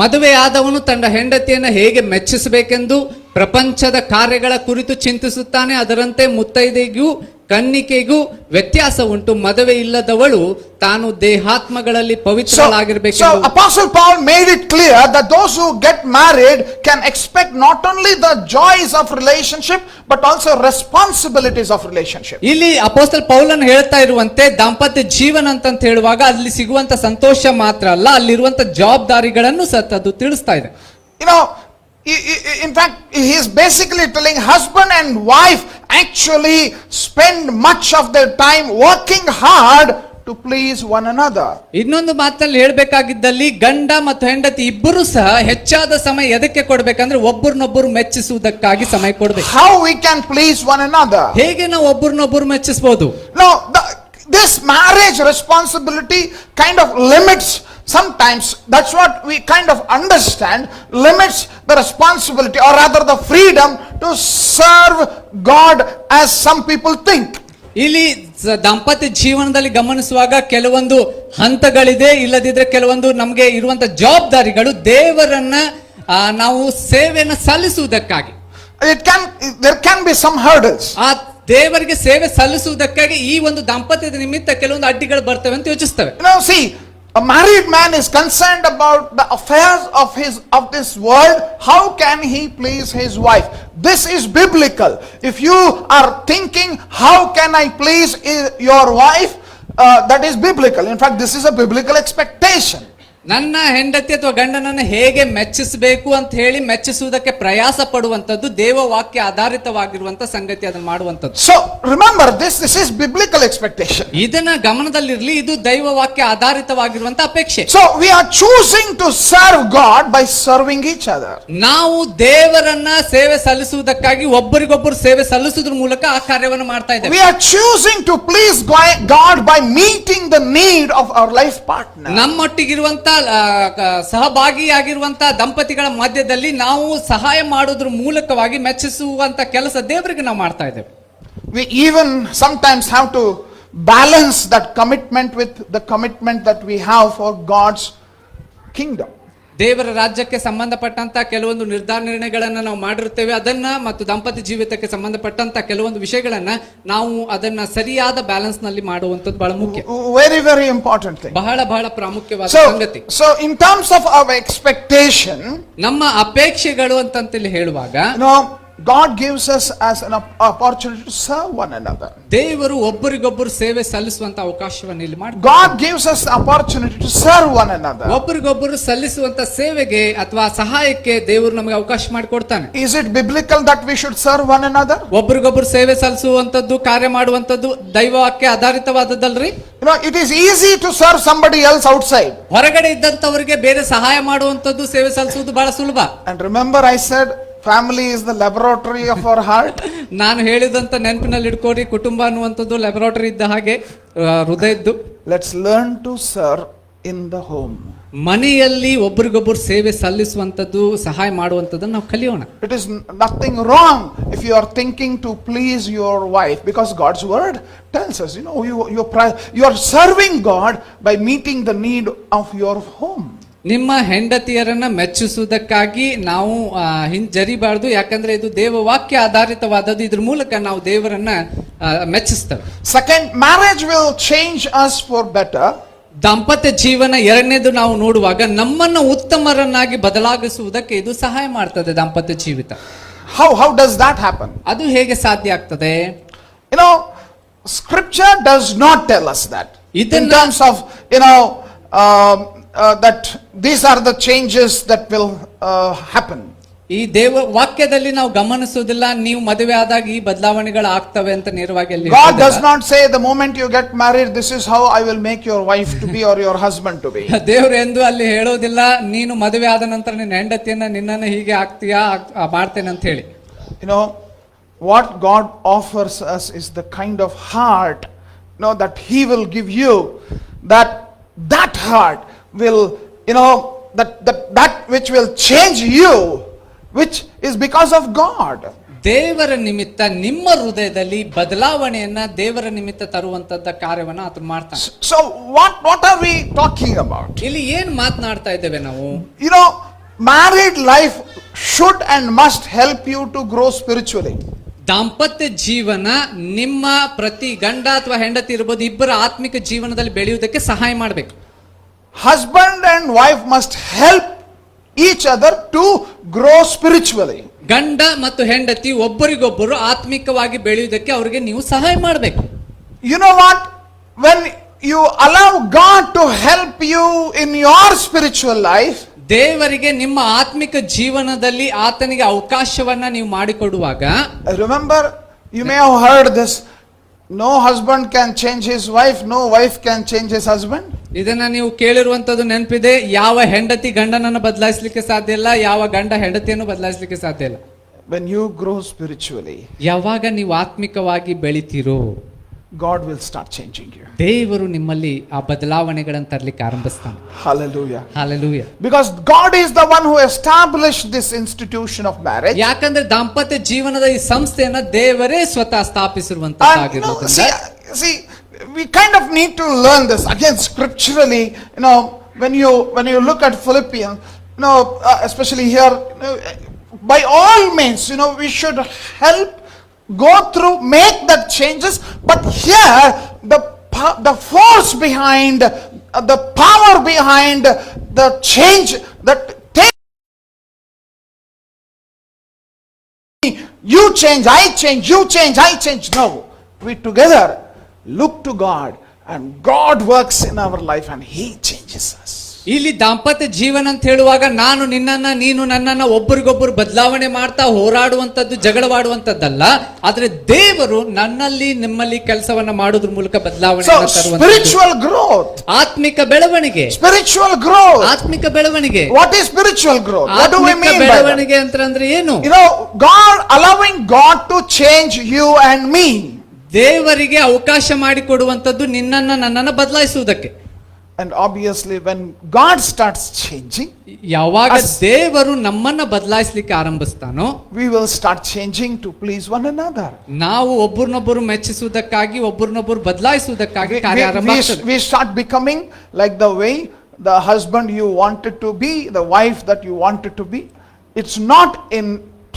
Speaker 2: ಮದುವೆ ಆದವನು ತನ್ನ ಹೆಂಡತಿಯನ್ನು ಹೇಗೆ ಮೆಚ್ಚಿಸಬೇಕೆಂದು ಪ್ರಪಂಚದ ಕಾರ್ಯಗಳ ಕುರಿತು ಚಿಂತಿಸುತ್ತಾನೆ. ಅದರಂತೆ ಮುತ್ತೈದೆಗೂ ಕನ್ನಿಕೆಗೂ ವ್ಯತ್ಯಾಸ ಉಂಟು. ಮದುವೆ ಇಲ್ಲದವಳು ತಾನು ದೇಹಾತ್ಮಗಳಲ್ಲಿ ಪವಿತ್ರಳಾಗಿರಬೇಕು.
Speaker 1: So Apostle Paul made it clear that those who get married can expect not only the joys of relationship but also responsibilities of relationship.
Speaker 2: ಇಲ್ಲಿ ಅಪೊಸ್ತಲ ಪೌಲನು ಹೇಳ್ತಾ ಇರುವಂತೆ ದಾಂಪತ್ಯ ಜೀವನ ಅಂತ ಹೇಳುವಾಗ ಅಲ್ಲಿ ಸಿಗುವಂತ ಸಂತೋಷ ಮಾತ್ರ ಅಲ್ಲ, ಅಲ್ಲಿರುವಂತ ಜವಾಬ್ದಾರಿಗಳನ್ನು ಸಹ ಅದು ತಿಳಿಸ್ತಾ ಇದೆ.
Speaker 1: In fact, he is basically telling husband and wife actually spend much of their time working hard to please one another.
Speaker 2: ಇನ್ನೊಂದು ಮಾತಲ್ಲಿ ಹೇಳಬೇಕಾಗಿದ್ದಲ್ಲಿ ಗಂಡ ಮತ್ತು ಹೆಂಡತಿ ಇಬ್ಬರು ಸಹ ಹೆಚ್ಚಾದ ಸಮಯ ಎದಕ್ಕೆ ಕೊಡಬೇಕಂದ್ರೆ ಒಬ್ಬರನ್ನೊಬ್ಬರು ಮೆಚ್ಚಿಸುವುದಕ್ಕಾಗಿ ಸಮಯ ಕೊಡಬೇಕು.
Speaker 1: How we can please one another?
Speaker 2: ಹೇಗೆ ನಾವು ಒಬ್ಬರನ್ನೊಬ್ಬರು ಮೆಚ್ಚಿಸಬಹುದು?
Speaker 1: No, this marriage responsibility kind of limits. Sometimes that's what we kind of understand, limits the responsibility or rather the freedom to serve God as some people think.
Speaker 2: ಇಲ್ಲಿ ದಾಂಪತ್ಯ ಜೀವನದಲ್ಲಿ ಗಮನಿಸುವಾಗ ಕೆಲವೊಂದು ಹಂತಗಳಿದೆ, ಇಲ್ಲದಿದ್ರೆ ಕೆಲವೊಂದು ನಮಗೆ ಇರುವಂತ ಜವಾಬ್ದಾರಿಗಳು ದೇವರನ್ನ ನಾವು ಸೇವೆಯನ್ನು ಸಲ್ಲಿಸುವುದಕ್ಕಾಗಿ.
Speaker 1: There can be some hurdles.
Speaker 2: ಆ ದೇವರಿಗೆ ಸೇವೆ ಸಲ್ಲಿಸುವುದಕ್ಕಾಗಿ ಈ ಒಂದು ದಾಂಪತ್ಯದ ನಿಮಿತ್ತ ಕೆಲವೊಂದು ಅಡ್ಡಿಗಳು ಬರ್ತವೆ ಅಂತ ಯೋಚಿಸ್ತವೆ.
Speaker 1: See, a married man is concerned about the affairs of this world. How can he please his wife? This is biblical. If you are thinking, how can I please your wife? That is biblical. In fact, this is a biblical expectation.
Speaker 2: ನನ್ನ ಹೆಂಡತಿ ಅಥವಾ ಗಂಡನನ್ನು ಹೇಗೆ ಮೆಚ್ಚಿಸಬೇಕು ಅಂತ ಹೇಳಿ ಮೆಚ್ಚಿಸುವುದಕ್ಕೆ ಪ್ರಯಾಸ ಪಡುವಂತದ್ದು ದೇವ ವಾಕ್ಯ ಆಧಾರಿತವಾಗಿರುವಂತ ಸಂಗತಿ, ಅದನ್ನು ಮಾಡುವಂತದ್ದು.
Speaker 1: So remember this is biblical expectation.
Speaker 2: ಇದನ್ನ ಗಮನದಲ್ಲಿರಲಿ, ಇದು ದೈವ ವಾಕ್ಯ ಆಧಾರಿತವಾಗಿರುವಂತ ಅಪೇಕ್ಷೆ.
Speaker 1: So we are choosing to serve God by serving each other.
Speaker 2: ನಾವು ದೇವರನ್ನ ಸೇವೆ ಸಲ್ಲಿಸುವುದಕ್ಕಾಗಿ ಒಬ್ಬರಿಗೊಬ್ಬರು ಸೇವೆ ಸಲ್ಲಿಸುವುದರ ಮೂಲಕ ಆ ಕಾರ್ಯವನ್ನು ಮಾಡ್ತಾ ಇದ್ದೇವೆ.
Speaker 1: We are choosing to please God by meeting the need of our life partner.
Speaker 2: ನಮ್ಮೊಟ್ಟಿಗಿರುವಂತ ಸಹಭಾಗಿಯಾಗಿರುವಂತಹ ದಂಪತಿಗಳ ಮಧ್ಯದಲ್ಲಿ ನಾವು ಸಹಾಯ ಮಾಡೋದ್ರ ಮೂಲಕವಾಗಿ ಮೆಚ್ಚಿಸುವಂತ ಕೆಲಸ ದೇವರಿಗೆ ನಾವು ಮಾಡ್ತಾ ಇದ್ದೇವೆ.
Speaker 1: We even sometimes have to balance that commitment with the commitment that we have for God's kingdom.
Speaker 2: ದೇವರ ರಾಜ್ಯಕ್ಕೆ ಸಂಬಂಧಪಟ್ಟಂತ ಕೆಲವೊಂದು ನಿರ್ಣಯಗಳನ್ನ ನಾವು ಮಾಡಿರುತ್ತೇವೆ, ಅದನ್ನ ಮತ್ತು ದಾಂಪತ್ಯ ಜೀವಿತಕ್ಕೆ ಸಂಬಂಧಪಟ್ಟಂತ ಕೆಲವೊಂದು ವಿಷಯಗಳನ್ನ ನಾವು ಅದನ್ನ ಸರಿಯಾದ ಬ್ಯಾಲೆನ್ಸ್ ನಲ್ಲಿ ಮಾಡುವಂತದ್ದು ಬಹಳ ಮುಖ್ಯ.
Speaker 1: Very important thing.
Speaker 2: ಬಹಳ ಪ್ರಾಮುಖ್ಯವಾದ ಸಂಗತಿ.
Speaker 1: So in terms of our expectation,
Speaker 2: ನಮ್ಮ ಅಪೇಕ್ಷೆಗಳು ಅಂತಂತೇಳಿ ಹೇಳುವಾಗ
Speaker 1: God gives us as an opportunity to serve one another.
Speaker 2: ದೇವರು ಒಬ್ಬರಿಗೊಬ್ಬರು ಸೇವೆ ಸಲ್ಲಿಸುವಂತ ಅವಕಾಶವನ್ನು ಇಲ್ಲಿ ಮಾಡ್ತಾರೆ.
Speaker 1: God gives us the opportunity to serve one another.
Speaker 2: ಒಬ್ಬರಿಗೊಬ್ಬರು ಸಲ್ಲಿಸುವಂತ ಸೇವೆಗೆ ಅಥವಾ ಸಹಾಯಕ್ಕೆ ದೇವರು ನಮಗೆ ಅವಕಾಶ ಮಾಡಿಕೊಡ್ತಾನೆ.
Speaker 1: Is it biblical that we should serve one another?
Speaker 2: ಒಬ್ಬರಿಗೊಬ್ಬರು ಸೇವೆ ಸಲ್ಲಿಸುವಂತದ್ದು, ಕಾರ್ಯ ಮಾಡುವಂತದ್ದು ದೈವವಾಕ್ಯ ಆಧಾರಿತವಾದದ್ದಲ್ರಿ?
Speaker 1: It is easy to serve somebody else outside.
Speaker 2: ಹೊರಗಡೆ ಇದ್ದಂತವರಿಗೆ ಬೇರೆ ಸಹಾಯ ಮಾಡುವಂತದ್ದು, ಸೇವೆ ಸಲ್ಲಿಸುವುದು ಬಹಳ ಸುಲಭ.
Speaker 1: And remember I said family is the laboratory of our heart.
Speaker 2: ನಾನು ಹೇಳಿದಂತ ನೆನಪಿನಲ್ಲಿ ಇಟ್ಕೊಡಿ, ಕುಟುಂಬ ಅನ್ನುವಂಥದ್ದು ಲ್ಯಾಬೊರೇಟರಿ ಇದ್ದ ಹಾಗೆ ಹೃದಯದ್ದು.
Speaker 1: Let's learn to serve in the home.
Speaker 2: ಮನೆಯಲ್ಲಿ ಒಬ್ಬರಿಗೊಬ್ಬರು ಸೇವೆ ಸಲ್ಲಿಸುವಂತದ್ದು, ಸಹಾಯ ಮಾಡುವಂತದ್ದನ್ನು ನಾವು ಕಲಿಯೋಣ.
Speaker 1: It is nothing wrong if you are thinking to please your wife, because God's word tells us, you are serving God by meeting the need of your home.
Speaker 2: ನಿಮ್ಮ ಹೆಂಡತಿಯರನ್ನ ಮೆಚ್ಚಿಸುವುದಕ್ಕಾಗಿ ನಾವು ಹಿಂಜರಿಬಾರದು, ಯಾಕಂದ್ರೆ ಇದು ದೇವ ವಾಕ್ಯ ಆಧಾರಿತವಾದದ್ದು. ಇದ್ರ ಮೂಲಕ ನಾವು ದೇವರನ್ನ ಮೆಚ್ಚಿಸ್ತೇವೆ.
Speaker 1: Second, marriage will change us for better.
Speaker 2: ದಾಂಪತ್ಯ ಜೀವನ ಎರಡನೇದು ನಾವು ನೋಡುವಾಗ ನಮ್ಮನ್ನ ಉತ್ತಮರನ್ನಾಗಿ ಬದಲಾಗಿಸುವುದಕ್ಕೆ ಇದು ಸಹಾಯ ಮಾಡ್ತದೆ ದಾಂಪತ್ಯ ಜೀವಿತ.
Speaker 1: How does that happen?
Speaker 2: ಅದು ಹೇಗೆ ಸಾಧ್ಯ ಆಗ್ತದೆ?
Speaker 1: You know, scripture does not tell us that. In
Speaker 2: Idanna-
Speaker 1: terms of, that these are the changes that will happen.
Speaker 2: ಈ ದೇವ ವಾಕ್ಯದಲ್ಲಿ ನಾವು ಗಮನಿಸುವುದಿಲ್ಲ, ನೀವು ಮದುವೆ ಆದಾಗ ಈ ಬದಲಾವಣೆಗಳು ಆಗ್ತವೆ ಅಂತ ನೇರವಾಗಿ ಅಲ್ಲಿ
Speaker 1: God
Speaker 2: ಹೇಳೋದಿಲ್ಲ.
Speaker 1: does not say the moment you get married, this is how I will make your wife to be or your husband to be.
Speaker 2: ದೇವರು ಎಂದು ಅಲ್ಲಿ ಹೇಳೋದಿಲ್ಲ, ನೀನು ಮದುವೆ ಆದ ನಂತರ ನಿನ್ನ ಹೆಂಡತಿಯನ್ನ ನಿನ್ನನ್ನು ಹೀಗೆ ಆಗ್ತೀಯಾ ಮಾಡ್ತೇನೆ ಅಂತ ಹೇಳಿ.
Speaker 1: You know, what God offers us is the kind of heart, that He will give you, that heart will, that which will change you, which is because of God.
Speaker 2: ದೇವರ ನಿಮಿತ್ತ ನಿಮ್ಮ ಹೃದಯದಲ್ಲಿ ಬದಲಾವಣೆಯನ್ನ ದೇವರ ನಿಮಿತ್ತ ತರುವಂತದ್ದ ಕಾರ್ಯವನ್ನ ಆತ ಮಾಡ್ತಾನೆ.
Speaker 1: So what are we talking about?
Speaker 2: ಇಲ್ಲಿ ಏನ್ ಮಾತನಾಡ್ತಾ ಇದ್ದೇವೆ ನಾವು?
Speaker 1: Married life should and must help you to grow spiritually.
Speaker 2: ದಾಂಪತ್ಯ ಜೀವನ ನಿಮ್ಮ ಪ್ರತಿ ಗಂಡ ಅಥವಾ ಹೆಂಡತಿ ಇರಬಹುದು, ಇಬ್ಬರ ಆತ್ಮಿಕ ಜೀವನದಲ್ಲಿ ಬೆಳೆಯುವುದಕ್ಕೆ ಸಹಾಯ ಮಾಡಬೇಕು.
Speaker 1: Husband and wife must help each other to grow spiritually.
Speaker 2: ಗಂಡ ಮತ್ತು ಹೆಂಡತಿ ಒಬ್ಬರಿಗೊಬ್ಬರು ಆತ್ಮಿಕವಾಗಿ ಬೆಳೆಯುವುದಕ್ಕೆ ಅವರಿಗೆ ನೀವು ಸಹಾಯ ಮಾಡಬೇಕು.
Speaker 1: You know what? When you allow God to help you in your spiritual life,
Speaker 2: ದೇವರಿಗೆ ನಿಮ್ಮ ಆತ್ಮಿಕ ಜೀವನದಲ್ಲಿ ಆತನಿಗೆ ಅವಕಾಶವನ್ನ ನೀವು ಮಾಡಿಕೊಡುವಾಗ,
Speaker 1: remember, you may have heard this, no husband can change his wife, no wife can change his husband.
Speaker 2: ಇದನ್ನ ನೀವು ಕೇಳಿರುವಂತದ್ದು ನೆನಪಿದೆ. ಯಾವ ಹೆಂಡತಿ ಗಂಡನನ್ನು ಬದಲಾಯಿಸಲಿಕ್ಕೆ ಸಾಧ್ಯ ಇಲ್ಲ, ಯಾವ ಗಂಡ ಹೆಂಡತಿಯನ್ನು ಬದಲಾಯಿಸಲಿಕ್ಕೆ ಸಾಧ್ಯ ಇಲ್ಲ.
Speaker 1: When you grow spiritually,
Speaker 2: ಯಾವಾಗ ನೀವು ಆತ್ಮಿಕವಾಗಿ ಬೆಳಿತೀರೋ,
Speaker 1: God will start changing you.
Speaker 2: ದೇವರು ನಿಮ್ಮಲ್ಲಿ ಆ ಬದಲಾವಣೆಗಳನ್ನು ತರಲಿಕ್ಕೆ ಆರಂಭಿಸ್ತಾನೆ.
Speaker 1: Hallelujah.
Speaker 2: Hallelujah.
Speaker 1: Because God is the one who established this institution of marriage.
Speaker 2: ಯಾಕಂದ್ರೆ ದಾಂಪತ್ಯ ಜೀವನದ ಈ ಸಂಸ್ಥೆಯನ್ನ ದೇವರೇ ಸ್ವತಃ ಸ್ಥಾಪಿಸಿರುವಂತದ್ದಾಗಿರೋದ್ರಿಂದ,
Speaker 1: see, we kind of need to learn this again scripturally. When you look at Philippians, especially here, by all means, we should help go through, make that changes. But here, the force behind, the power behind the change that takes, you change, I change, you change, I change. No, we together look to God, and God works in our life, and He changes us.
Speaker 2: ಇಲ್ಲಿ ದಾಂಪತ್ಯ ಜೀವನ ಅಂತ ಹೇಳುವಾಗ ನಾನು ನಿನ್ನನ್ನ, ನೀನು ನನ್ನನ್ನ ಒಬ್ಬರಿಗೊಬ್ಬರು ಬದಲಾವಣೆ ಮಾಡ್ತಾ ಹೋರಾಡುವಂತದ್ದು, ಜಗಳವಾಡುವಂತದ್ದಲ್ಲ. ಆದ್ರೆ ದೇವರು ನನ್ನಲ್ಲಿ ನಿಮ್ಮಲ್ಲಿ ಕೆಲಸವನ್ನ ಮಾಡೋದ್ರ ಮೂಲಕ ಬದಲಾವಣೆ ತರುವಂತದ್ದು.
Speaker 1: Spiritual growth,
Speaker 2: ಆತ್ಮಿಕ ಬೆಳವಣಿಗೆ.
Speaker 1: spiritual growth,
Speaker 2: ಆತ್ಮಿಕ ಬೆಳವಣಿಗೆ.
Speaker 1: what is spiritual growth? What do we mean by that?
Speaker 2: ಬೆಳವಣಿಗೆ ಅಂತಂದ್ರೆ ಏನು?
Speaker 1: God, allowing God to change you and me.
Speaker 2: ದೇವರಿಗೆ ಅವಕಾಶ ಮಾಡಿಕೊಡುವಂತದ್ದು ನಿನ್ನನ್ನ ನನ್ನನ್ನ ಬದಲಾಯಿಸುವುದಕ್ಕೆ.
Speaker 1: And obviously when God starts changing,
Speaker 2: ಯಾವಾಗ ದೇವರು ನಮ್ಮನ್ನ ಬದಲಾಯಿಸಲಿಕ್ಕೆ ಆರಂಭಿಸ್ತಾನೋ,
Speaker 1: we will start changing to please one another.
Speaker 2: ನಾವು ಒಬ್ಬರನ್ನೊಬ್ಬರು ಮೆಚ್ಚಿಸುವುದಕ್ಕಾಗಿ, ಒಬ್ಬರನ್ನೊಬ್ಬರು ಬದಲಾಯಿಸುವುದಕ್ಕಾಗಿ ಕಾರ್ಯ ಆರಂಭ ಆಗ್ತದೆ.
Speaker 1: We start becoming like the way the husband you wanted to be, the wife that you wanted to be. It's not in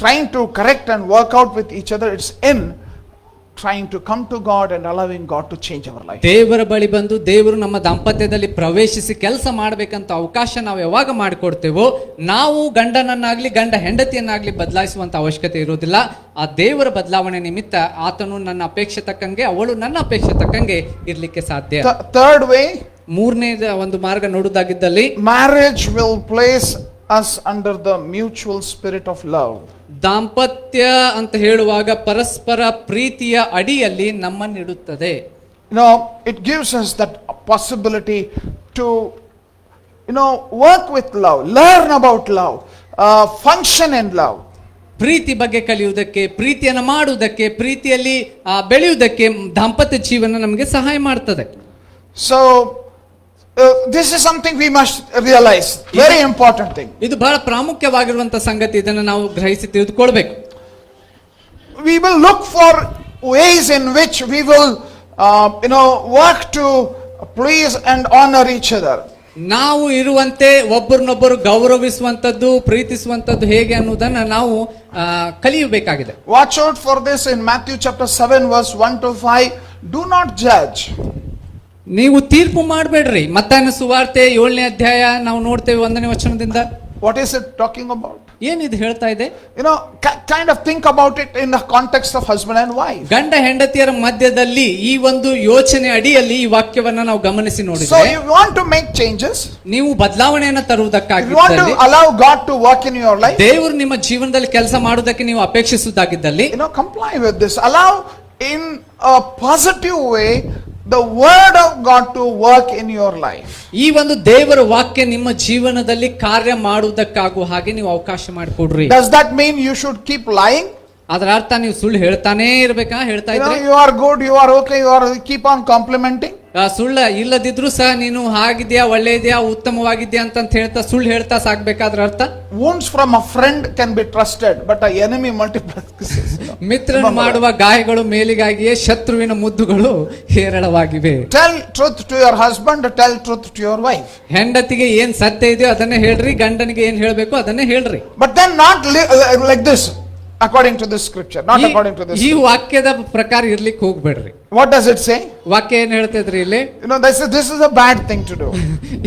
Speaker 1: trying to correct and work out with each other, it's in trying to come to God and allowing God to change our life.
Speaker 2: ದೇವರ ಬಳಿ ಬಂದು ದೇವರು ನಮ್ಮ ದಾಂಪತ್ಯದಲ್ಲಿ ಪ್ರವೇಶಿಸಿ ಕೆಲಸ ಮಾಡಬೇಕಂತ ಅವಕಾಶ ನಾವು ಯಾವಾಗ ಮಾಡಿಕೊಡ್ತೇವೋ, ನಾವು ಗಂಡನನ್ನಾಗ್ಲಿ ಗಂಡ ಹೆಂಡತಿಯನ್ನಾಗ್ಲಿ ಬದಲಾಯಿಸುವಂತ ಅವಶ್ಯಕತೆ ಇರೋದಿಲ್ಲ. ಆ ದೇವರ ಬದಲಾವಣೆ ನಿಮಿತ್ತ ಆತನು ನನ್ನ ಅಪೇಕ್ಷೆ ತಕ್ಕಂಗೆ, ಅವಳು ನನ್ನ ಅಪೇಕ್ಷೆ ತಕ್ಕಂಗೆ ಇರ್ಲಿಕ್ಕೆ ಸಾಧ್ಯ.
Speaker 1: Third way,
Speaker 2: ಮೂರನೇ ಒಂದು ಮಾರ್ಗ ನೋಡುವುದಾಗಿದ್ದಲ್ಲಿ,
Speaker 1: marriage will place us under the mutual spirit of love.
Speaker 2: ದಾಂಪತ್ಯ ಅಂತ ಹೇಳುವಾಗ ಪರಸ್ಪರ ಪ್ರೀತಿಯ ಅಡಿಯಲ್ಲಿ ನಮ್ಮನ್ನಿಡುತ್ತದೆ.
Speaker 1: It gives us that possibility to work with love, learn about love, function in love.
Speaker 2: ಪ್ರೀತಿ ಬಗ್ಗೆ ಕಲಿಯುವುದಕ್ಕೆ, ಪ್ರೀತಿಯನ್ನು ಮಾಡುವುದಕ್ಕೆ, ಪ್ರೀತಿಯಲ್ಲಿ ಬೆಳೆಯುವುದಕ್ಕೆ ದಾಂಪತ್ಯ ಜೀವನ ನಮಗೆ ಸಹಾಯ ಮಾಡ್ತದೆ.
Speaker 1: So this is something we must realize, very important thing.
Speaker 2: ಇದು ಬಹಳ ಪ್ರಾಮುಖ್ಯವಾಗಿರುವಂತಹ ಸಂಗತಿ, ಇದನ್ನು ನಾವು ಗ್ರಹಿಸಿ ತಿಳಿದುಕೊಳ್ಬೇಕು.
Speaker 1: We will look for ways in which we will work to please and honor each other.
Speaker 2: ನಾವು ಇರುವಂತೆ ಒಬ್ಬರನ್ನೊಬ್ಬರು ಗೌರವಿಸುವಂತದ್ದು, ಪ್ರೀತಿಸುವಂತದ್ದು ಹೇಗೆ ಅನ್ನುವುದನ್ನು ನಾವು ಕಲಿಯಬೇಕಾಗಿದೆ.
Speaker 1: Watch out for this in Matthew chapter 7 verse 1 to 5. Do not judge.
Speaker 2: ನೀವು ತೀರ್ಪು ಮಾಡಬೇಡ್ರಿ. ಮತ್ತಾಯನ ಸುವಾರ್ತೆ 7ನೇ ಅಧ್ಯಾಯ ನಾವು ನೋಡ್ತೇವೆ 1ನೇ ವಚನದಿಂದ.
Speaker 1: What is it talking about?
Speaker 2: ಏನಿದು ಹೇಳ್ತಾ ಇದೆ?
Speaker 1: Kind of think about it in the context of husband and wife.
Speaker 2: ಗಂಡ ಹೆಂಡತಿಯರ ಮಧ್ಯದಲ್ಲಿ ಈ ಒಂದು ಯೋಚನೆ ಅಡಿಯಲ್ಲಿ ಈ ವಾಕ್ಯವನ್ನ ನಾವು ಗಮನಿಸಿ
Speaker 1: So
Speaker 2: ನೋಡಿದ್ರೆ,
Speaker 1: you want to make changes,
Speaker 2: ನೀವು ಬದಲಾವಣೆಯನ್ನು
Speaker 1: you want
Speaker 2: ತರುವುದಕ್ಕಾಗಿ
Speaker 1: to allow God to work in your life,
Speaker 2: ದೇವರು ನಿಮ್ಮ ಜೀವನದಲ್ಲಿ ಕೆಲಸ ಮಾಡುವುದಕ್ಕೆ ನೀವು ಅಪೇಕ್ಷಿಸುವುದಾಗಿದ್ದಲ್ಲಿ,
Speaker 1: comply with this. Allow in a positive way the word of God to work in your life.
Speaker 2: ಈ ಒಂದು ದೇವರ ವಾಕ್ಯ ನಿಮ್ಮ ಜೀವನದಲ್ಲಿ ಕಾರ್ಯ ಮಾಡುವುದಕ್ಕಾಗುವ ಹಾಗೆ ನೀವು ಅವಕಾಶ ಮಾಡಿಕೊಡ್ರಿ.
Speaker 1: Does that mean you should keep lying?
Speaker 2: ಅದರ ಅರ್ಥ ನೀವು ಸುಳ್ಳು ಹೇಳ್ತಾನೆ ಇರ್ಬೇಕಾ? ಹೇಳ್ತಾ ಇದ್ರೆ
Speaker 1: You are good, you are okay, you are keep on complimenting.
Speaker 2: ಸುಳ್ಳ ಇಲ್ಲದಿದ್ರು ಸಹ ನೀನು ಹಾಗಿದ್ಯಾ, ಒಳ್ಳೆ ಇದೆಯಾ, ಉತ್ತಮವಾಗಿದ್ಯಾ ಅಂತ ಹೇಳ್ತಾ ಸುಳ್ಳು ಹೇಳ್ತಾ ಸಾಕ್ಬೇಕಾದ್ರ ಅರ್ಥ?
Speaker 1: Wounds from a friend can be trusted, but an enemy multiplies.
Speaker 2: ಮಿತ್ರನು ಮಾಡುವ ಗಾಯಗಳು ಮೇಲಿಗಾಗಿಯೇ ಶತ್ರುವಿನ ಮುದ್ದುಗಳು ಹೇರಳವಾಗಿವೆ.
Speaker 1: Tell truth to your husband, tell truth to your wife.
Speaker 2: ಹೆಂಡತಿಗೆ ಏನ್ ಸತ್ಯ ಇದೆಯೋ ಅದನ್ನೇ ಹೇಳ್ರಿ, ಗಂಡನಿಗೆ ಏನ್ ಹೇಳ್ಬೇಕು ಅದನ್ನೇ ಹೇಳ್ರಿ.
Speaker 1: But then not like this, according to this scripture, not according to this.
Speaker 2: ಈ ವಾಕ್ಯದ ಪ್ರಕಾರ ಇರ್ಲಿಕ್ಕೆ ಹೋಗ್ಬೇಡ್ರಿ.
Speaker 1: What does it say?
Speaker 2: ವಾಕ್ಯ ಏನ್ ಹೇಳ್ತಿದ್ರಿ ಇಲ್ಲಿ?
Speaker 1: This is a bad thing to do.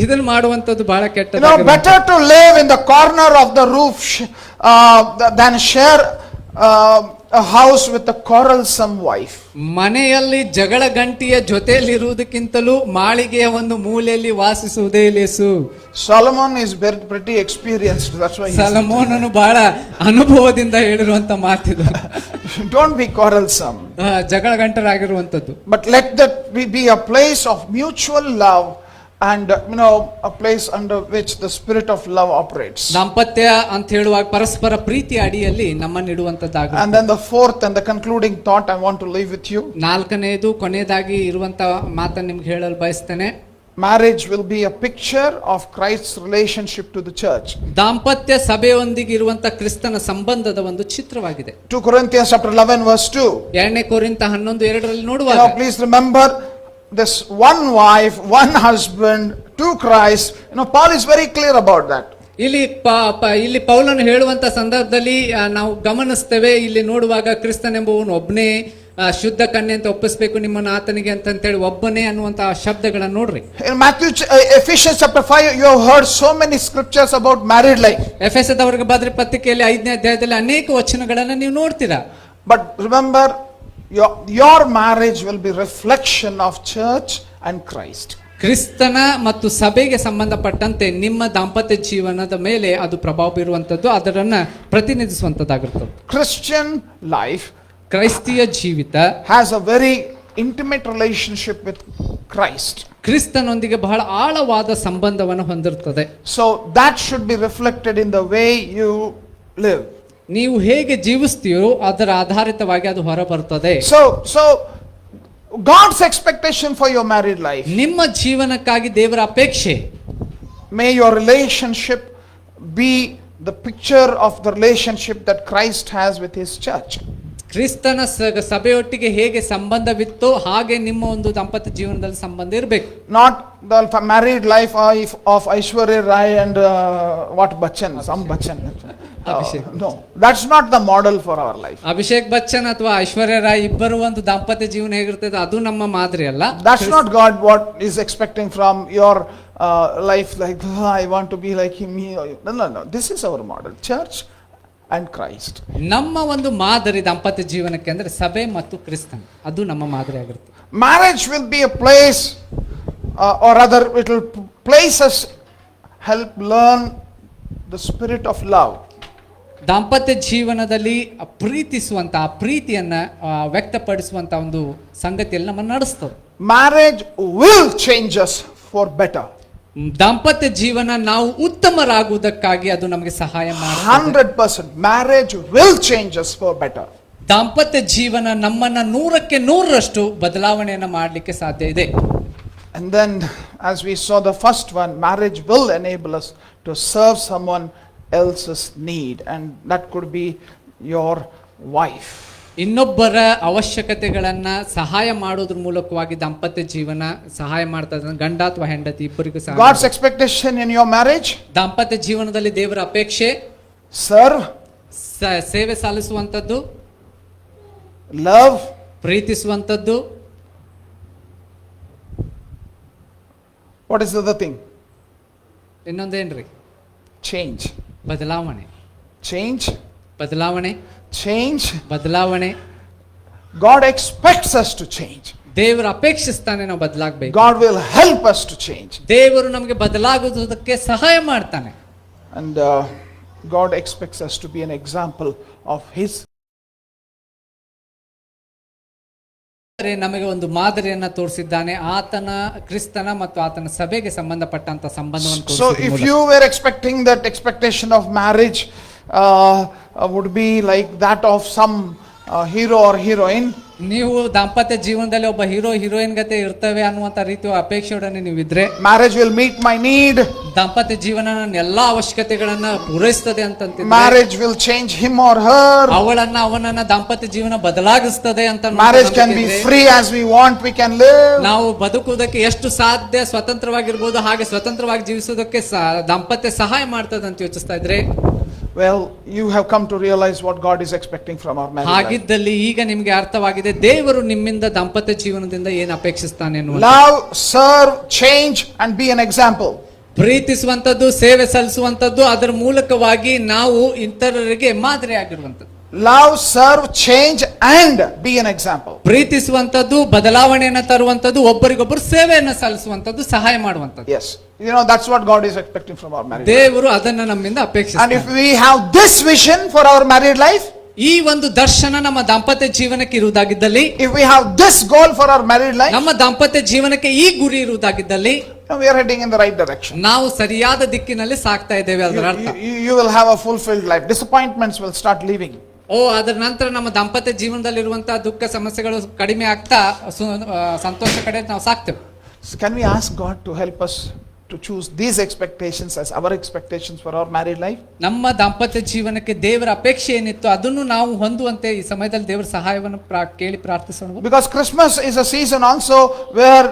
Speaker 2: ಇದನ್ನ ಮಾಡುವಂತದ್ದು ಬಹಳ ಕೆಟ್ಟದ್ದು.
Speaker 1: Better to live in the corner of the roof than share a house with a quarrelsome wife.
Speaker 2: ಮನೆಯಲ್ಲಿ ಜಗಳ ಗಂಟಿಯ ಜೊತೆಯಲ್ಲಿ ಇರುವುದಕ್ಕಿಂತಲೂ ಮಾಳಿಗೆಯ ಒಂದು ಮೂಲೆಯಲ್ಲಿ ವಾಸಿಸುವುದೇ ಲೇಸು.
Speaker 1: Solomon is pretty experienced, that's why
Speaker 2: ಸೊಲೊಮೋನನು ಬಹಳ ಅನುಭವದಿಂದ ಹೇಳಿರುವಂತ ಮಾತಿದು.
Speaker 1: Don't be quarrelsome,
Speaker 2: ಜಗಳ ಗಂಟರಾಗಿರುವಂತದ್ದು.
Speaker 1: but let that be a place of mutual love and a place under which the spirit of love operates.
Speaker 2: ದಾಂಪತ್ಯ ಅಂತ ಹೇಳುವಾಗ ಪರಸ್ಪರ ಪ್ರೀತಿ ಅಡಿಯಲ್ಲಿ ನಮ್ಮನ್ನಿಡುವಂತದ್ದಾಗುತ್ತೆ.
Speaker 1: And then the fourth and the concluding thought I want to leave with you.
Speaker 2: ನಾಲ್ಕನೆಯದು ಕೊನೆಯದಾಗಿ ಇರುವಂತ ಮಾತನ್ನು ನಿಮ್ಗೆ ಹೇಳಲು ಬಯಸ್ತೇನೆ.
Speaker 1: Marriage will be a picture of Christ's relationship to the church.
Speaker 2: ದಾಂಪತ್ಯ ಸಭೆಯೊಂದಿಗೆ ಇರುವಂತ ಕ್ರಿಸ್ತನ ಸಂಬಂಧದ ಒಂದು ಚಿತ್ರವಾಗಿದೆ.
Speaker 1: 2 Corinthians chapter 11 verse 2.
Speaker 2: 2 ಕೊರಿಂಥ 11:2 ನೋಡುವಾಗ,
Speaker 1: please remember this one wife, one husband, two Christ. Paul is very clear about that.
Speaker 2: ಇಲ್ಲಿ ಪೌಲನು ಹೇಳುವಂತ ಸಂದರ್ಭದಲ್ಲಿ ನಾವು ಗಮನಿಸ್ತೇವೆ, ಇಲ್ಲಿ ನೋಡುವಾಗ ಕ್ರಿಸ್ತನೆಂಬುವನು ಒಬ್ಬನೇ, ಶುದ್ಧ ಕನ್ಯೆ ಅಂತ ಒಪ್ಪಿಸಬೇಕು ನಿಮ್ಮನ್ನು ಆತನಿಗೆ ಅಂತ ಹೇಳಿ ಒಬ್ಬನೇ ಅನ್ನುವಂತ ಶಬ್ದಗಳನ್ನ ನೋಡ್ರಿ.
Speaker 1: In Ephesians chapter 5 you have heard so many scriptures about married life.
Speaker 2: ಎಫೆಸದವರಿಗೆ ಬರೆದ ಪತ್ರಿಕೆಯಲ್ಲಿ 5ನೇ ಅಧ್ಯಾಯದಲ್ಲಿ ಅನೇಕ ವಚನಗಳನ್ನ ನೀವು ನೋಡ್ತೀರಾ.
Speaker 1: But remember, your marriage will be reflection of church and Christ.
Speaker 2: ಕ್ರಿಸ್ತನ ಮತ್ತು ಸಭೆಗೆ ಸಂಬಂಧಪಟ್ಟಂತೆ ನಿಮ್ಮ ದಾಂಪತ್ಯ ಜೀವನದ ಮೇಲೆ ಅದು ಪ್ರಭಾವ ಬೀರುವಂತದ್ದು, ಅದರನ್ನ ಪ್ರತಿನಿಧಿಸುವಂತದ್ದಾಗಿರ್ತದೆ.
Speaker 1: Christian life,
Speaker 2: ಕ್ರೈಸ್ತಿಯ ಜೀವಿತ
Speaker 1: has a very intimate relationship with Christ.
Speaker 2: ಕ್ರಿಸ್ತನೊಂದಿಗೆ ಬಹಳ ಆಳವಾದ ಸಂಬಂಧವನ್ನು ಹೊಂದಿರುತ್ತದೆ.
Speaker 1: So that should be reflected in the way you live.
Speaker 2: ನೀವು ಹೇಗೆ ಜೀವಿಸ್ತೀರೋ ಅದರ ಆಧಾರಿತವಾಗಿ ಅದು ಹೊರ ಬರುತ್ತದೆ.
Speaker 1: So God's expectation for your married life,
Speaker 2: ನಿಮ್ಮ ಜೀವನಕ್ಕಾಗಿ ದೇವರ ಅಪೇಕ್ಷೆ,
Speaker 1: may your relationship be the picture of the relationship that Christ has with his church.
Speaker 2: ಕ್ರಿಸ್ತನ ಸಭೆಯೊಟ್ಟಿಗೆ ಹೇಗೆ ಸಂಬಂಧವಿತ್ತೋ ಹಾಗೆ ನಿಮ್ಮ ಒಂದು ದಾಂಪತ್ಯ ಜೀವನದಲ್ಲಿ ಸಂಬಂಧ ಇರಬೇಕು.
Speaker 1: Not the married life of Aishwarya Rai and some Bachchan. No, that's not the model for our life.
Speaker 2: Abhishek Bachchan ಅಥವಾ ಐಶ್ವರ್ಯ ರಾಯ್ ಇಬ್ಬರು ಒಂದು ದಾಂಪತ್ಯ ಜೀವನ ಹೇಗಿರ್ತದೆ ಅದು ನಮ್ಮ ಮಾದರಿ ಅಲ್ಲ.
Speaker 1: That's not God what is expecting from your life, like I want to be like him. No, this is our model, church and Christ.
Speaker 2: ನಮ್ಮ ಒಂದು ಮಾದರಿ ದಾಂಪತ್ಯ ಜೀವನಕ್ಕೆ ಅಂದ್ರೆ ಸಭೆ ಮತ್ತು ಕ್ರಿಸ್ತನ್, ಅದು ನಮ್ಮ ಮಾದರಿ ಆಗಿರುತ್ತೆ.
Speaker 1: Marriage will be a place, or rather it will place us, help learn the spirit of love.
Speaker 2: ದಾಂಪತ್ಯ ಜೀವನದಲ್ಲಿ ಪ್ರೀತಿಸುವಂತ ಆ ಪ್ರೀತಿಯನ್ನ ವ್ಯಕ್ತಪಡಿಸುವಂತ ಒಂದು ಸಂಗತಿಯಲ್ಲಿ ನಮ್ಮನ್ನು ನಡೆಸ್ತದೆ.
Speaker 1: Marriage will change us for better.
Speaker 2: ದಾಂಪತ್ಯ ಜೀವನ ನಾವು ಉತ್ತಮರಾಗುವುದಕ್ಕಾಗಿ ಅದು ನಮಗೆ ಸಹಾಯ ಮಾಡುತ್ತದೆ.
Speaker 1: 100% marriage will change us for better.
Speaker 2: ದಾಂಪತ್ಯ ಜೀವನ ನಮ್ಮನ್ನ 100ಕ್ಕೆ 100ರಷ್ಟು ಬದಲಾವಣೆಯನ್ನ ಮಾಡಲಿಕ್ಕೆ ಸಾಧ್ಯ ಇದೆ.
Speaker 1: And then as we saw the first one, marriage will enable us to serve someone else's need, and that could be your wife.
Speaker 2: ಇನ್ನೊಬ್ಬರ ಅವಶ್ಯಕತೆಗಳನ್ನ ಸಹಾಯ ಮಾಡೋದ್ರ ಮೂಲಕವಾಗಿ ದಾಂಪತ್ಯ ಜೀವನ ಸಹಾಯ ಮಾಡ್ತದೆ. ಗಂಡ ಅಥವಾ ಹೆಂಡತಿ ಇಬ್ಬರಿಗೂ ಸಹಾಯ.
Speaker 1: God's expectation in your marriage,
Speaker 2: ದಾಂಪತ್ಯ ಜೀವನದಲ್ಲಿ ದೇವರ ಅಪೇಕ್ಷೆ,
Speaker 1: serve,
Speaker 2: ಸೇವೆ ಸಲ್ಲಿಸುವಂತದ್ದು,
Speaker 1: love,
Speaker 2: ಪ್ರೀತಿಸುವಂತದ್ದು,
Speaker 1: What is the other thing?
Speaker 2: ಇನ್ನೊಂದೇನ್ರಿ?
Speaker 1: Change.
Speaker 2: ಬದಲಾವಣೆ.
Speaker 1: Change.
Speaker 2: ಬದಲಾವಣೆ.
Speaker 1: Change.
Speaker 2: ಬದಲಾವಣೆ.
Speaker 1: God expects us to change.
Speaker 2: ದೇವರು ಅಪೇಕ್ಷಿಸ್ತಾನೆ ನಾವು ಬದಲಾಗಬೇಕು.
Speaker 1: God will help us to change.
Speaker 2: ದೇವರು ನಮಗೆ ಬದಲಾಗುವುದಕ್ಕೆ ಸಹಾಯ ಮಾಡ್ತಾನೆ.
Speaker 1: And God expects us to be an example of His.
Speaker 2: ನಮಗೆ ಒಂದು ಮಾದರಿಯನ್ನ ತೋರಿಸಿದ್ದಾನೆ, ಆತನ ಕ್ರಿಸ್ತನ ಮತ್ತು ಆತನ ಸಭೆಗೆ ಸಂಬಂಧಪಟ್ಟಂತ ಸಂಬಂಧವನ್ನು.
Speaker 1: So if you were expecting that expectation of marriage would be like that of some hero or heroine,
Speaker 2: ನೀವು ದಾಂಪತ್ಯ ಜೀವನದಲ್ಲಿ ಒಬ್ಬ ಹೀರೋ ಹೀರೋಯಿನ್ ಗತೆ ಇರ್ತವೆ ಅನ್ನುವಂತ ರೀತಿಯ ಅಪೇಕ್ಷೆಯೊಡನೆ ನೀವಿದ್ರೆ,
Speaker 1: marriage will meet my need,
Speaker 2: ದಾಂಪತ್ಯ ಜೀವನ ನನ್ನ ಎಲ್ಲಾ ಅವಶ್ಯಕತೆಗಳನ್ನ ಪೂರೈಸ್ತದೆ ಅಂತಂತಿದ್ರೆ,
Speaker 1: marriage will change him or her,
Speaker 2: ಅವನನ್ನ ದಾಂಪತ್ಯ ಜೀವನ ಬದಲಾಗಿಸ್ತದೆ ಅಂತ,
Speaker 1: marriage can be free as we want, we can live,
Speaker 2: ನಾವು ಬದುಕುವುದಕ್ಕೆ ಎಷ್ಟು ಸಾಧ್ಯ ಸ್ವತಂತ್ರವಾಗಿರ್ಬೋದು ಹಾಗೆ ಸ್ವತಂತ್ರವಾಗಿ ಜೀವಿಸುವುದಕ್ಕೆ ದಾಂಪತ್ಯ ಸಹಾಯ ಮಾಡ್ತದೆ ಅಂತ ಯೋಚಿಸ್ತಾ ಇದ್ರೆ,
Speaker 1: well, you have come to realize what God is expecting from our marriage life.
Speaker 2: ಹಾಗಿದ್ದಲ್ಲಿ ಈಗ ನಿಮಗೆ ಅರ್ಥವಾಗಿದೆ ದೇವರು ನಿಮ್ಮಿಂದ ದಾಂಪತ್ಯ ಜೀವನದಿಂದ ಏನು ಅಪೇಕ್ಷಿಸ್ತಾನೆ ಅನ್ನುವುದು.
Speaker 1: Love, serve, change and be an example.
Speaker 2: ಪ್ರೀತಿಸುವಂತದ್ದು, ಸೇವೆ ಸಲ್ಲಿಸುವಂತದ್ದು, ಅದರ ಮೂಲಕವಾಗಿ ನಾವು ಇತರರಿಗೆ ಮಾದರಿ ಆಗಿರುವಂತದ್ದು.
Speaker 1: Love, serve, change and be an example.
Speaker 2: ಪ್ರೀತಿಸುವಂತದ್ದು, ಬದಲಾವಣೆಯನ್ನು ತರುವಂತದ್ದು, ಒಬ್ಬರಿಗೊಬ್ಬರು ಸೇವೆಯನ್ನು ಸಲ್ಲಿಸುವಂತದ್ದು, ಸಹಾಯ ಮಾಡುವಂತದ್ದು.
Speaker 1: Yes, you know that's what God is expecting from our marriage life.
Speaker 2: ದೇವರು ಅದನ್ನ ನಮ್ಮಿಂದ ಅಪೇಕ್ಷಿಸ್ತಾನೆ.
Speaker 1: And if we have this vision for our married life,
Speaker 2: ಈ ಒಂದು ದರ್ಶನ ನಮ್ಮ ದಾಂಪತ್ಯ ಜೀವನಕ್ಕೆ ಇರುವುದಾಗಿದ್ದಲ್ಲಿ,
Speaker 1: if we have this goal for our married life,
Speaker 2: ನಮ್ಮ ದಾಂಪತ್ಯ ಜೀವನಕ್ಕೆ ಈ ಗುರಿ ಇರುವುದಾಗಿದ್ದಲ್ಲಿ,
Speaker 1: we are heading in the right direction.
Speaker 2: ನಾವು ಸರಿಯಾದ ದಿಕ್ಕಿನಲ್ಲಿ ಸಾಗ್ತಾ ಇದ್ದೇವೆ. ಅದರ ಅರ್ಥ
Speaker 1: You will have a fulfilled life. Disappointments will start leaving.
Speaker 2: ಅದರ ನಂತರ ನಮ್ಮ ದಾಂಪತ್ಯ ಜೀವನದಲ್ಲಿರುವಂತಹ ದುಃಖ ಸಮಸ್ಯೆಗಳು ಕಡಿಮೆ ಆಗ್ತಾ ಸಂತೋಷ ಕಡೆ ನಾವು ಸಾಕ್ತೇವೆ.
Speaker 1: Can we ask God to help us to choose these expectations as our expectations for our married life?
Speaker 2: ನಮ್ಮ ದಾಂಪತ್ಯ ಜೀವನಕ್ಕೆ ದೇವರ ಅಪೇಕ್ಷೆ ಏನಿತ್ತು ಅದನ್ನು ನಾವು ಹೊಂದುವಂತೆ ಈ ಸಮಯದಲ್ಲಿ ದೇವರ ಸಹಾಯವನ್ನು ಕೇಳಿ ಪ್ರಾರ್ಥಿಸೋಣ.
Speaker 1: Because Christmas is a season also where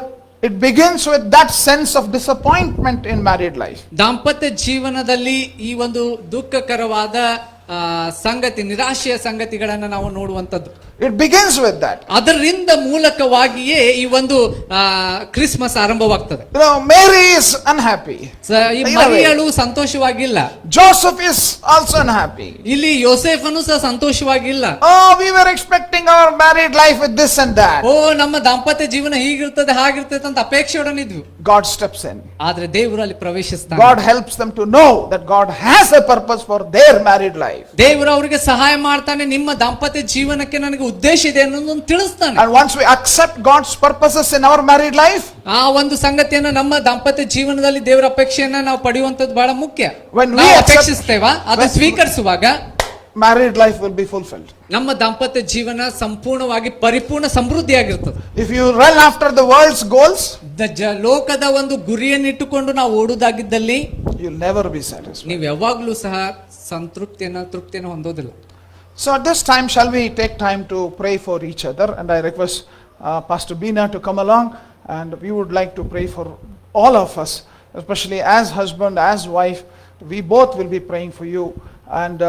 Speaker 1: it begins with that sense of disappointment in married life.
Speaker 2: ದಾಂಪತ್ಯ ಜೀವನದಲ್ಲಿ ಈ ಒಂದು ದುಃಖಕರವಾದ ಸಂಗತಿ, ನಿರಾಶೆಯ ಸಂಗತಿಗಳನ್ನ ನಾವು ನೋಡುವಂತದ್ದು.
Speaker 1: It begins with that.
Speaker 2: ಅದರಿಂದ ಮೂಲಕವಾಗಿಯೇ ಈ ಒಂದು Christmas ಆರಂಭವಾಗ್ತದೆ.
Speaker 1: You know, Mary is unhappy.
Speaker 2: ಈ ಮರಿಯಳು ಸಂತೋಷವಾಗಿಲ್ಲ.
Speaker 1: Joseph is also unhappy.
Speaker 2: ಇಲ್ಲಿ ಯೋಸೇಫನು ಸಹ ಸಂತೋಷವಾಗಿಲ್ಲ.
Speaker 1: Oh, we were expecting our married life with this and that.
Speaker 2: ನಮ್ಮ ದಾಂಪತ್ಯ ಜೀವನ ಹೀಗಿರ್ತದೆ ಹಾಗಿರ್ತದೆ ಅಂತ ಅಪೇಕ್ಷೆಯೊಡನಿದ್ವು.
Speaker 1: God steps in.
Speaker 2: ಆದ್ರೆ ದೇವರು ಅಲ್ಲಿ ಪ್ರವೇಶಿಸ್ತಾನೆ.
Speaker 1: God helps them to know that God has a purpose for their married life.
Speaker 2: ದೇವರು ಅವರಿಗೆ ಸಹಾಯ ಮಾಡ್ತಾನೆ, ನಿಮ್ಮ ದಾಂಪತ್ಯ ಜೀವನಕ್ಕೆ ನನಗೆ ಉದ್ದೇಶ ಇದೆ ಅನ್ನೋದನ್ನು ತಿಳಿಸ್ತಾನೆ.
Speaker 1: And once we accept God's purposes in our married life,
Speaker 2: ಆ ಒಂದು ಸಂಗತಿಯನ್ನು ನಮ್ಮ ದಾಂಪತ್ಯ ಜೀವನದಲ್ಲಿ ದೇವರ ಅಪೇಕ್ಷೆಯನ್ನ ನಾವು ಪಡೆಯುವಂತದ್ದು ಬಹಳ ಮುಖ್ಯ.
Speaker 1: ನಾವು
Speaker 2: ಅಪೇಕ್ಷಿಸ್ತೇವಾ ಅದನ್ನು ಸ್ವೀಕರಿಸುವಾಗ
Speaker 1: married life will be fulfilled.
Speaker 2: ನಮ್ಮ ದಾಂಪತ್ಯ ಜೀವನ ಸಂಪೂರ್ಣವಾಗಿ ಪರಿಪೂರ್ಣ ಸಮೃದ್ಧಿಯಾಗಿರ್ತದೆ.
Speaker 1: If you run after the world's goals,
Speaker 2: ಲೋಕದ ಒಂದು ಗುರಿಯನ್ನಿಟ್ಟುಕೊಂಡು ನಾವು ಓಡುವುದಾಗಿದ್ದಲ್ಲಿ
Speaker 1: you'll never be satisfied.
Speaker 2: ನೀವು ಯಾವಾಗಲೂ ಸಹ ತೃಪ್ತಿಯನ್ನು ಹೊಂದೋದಿಲ್ಲ.
Speaker 1: So at this time, shall we take time to pray for each other? And I request Pastor Bina to come along, and we would like to pray for all of us, especially as husband, as wife. We both will be praying for you. And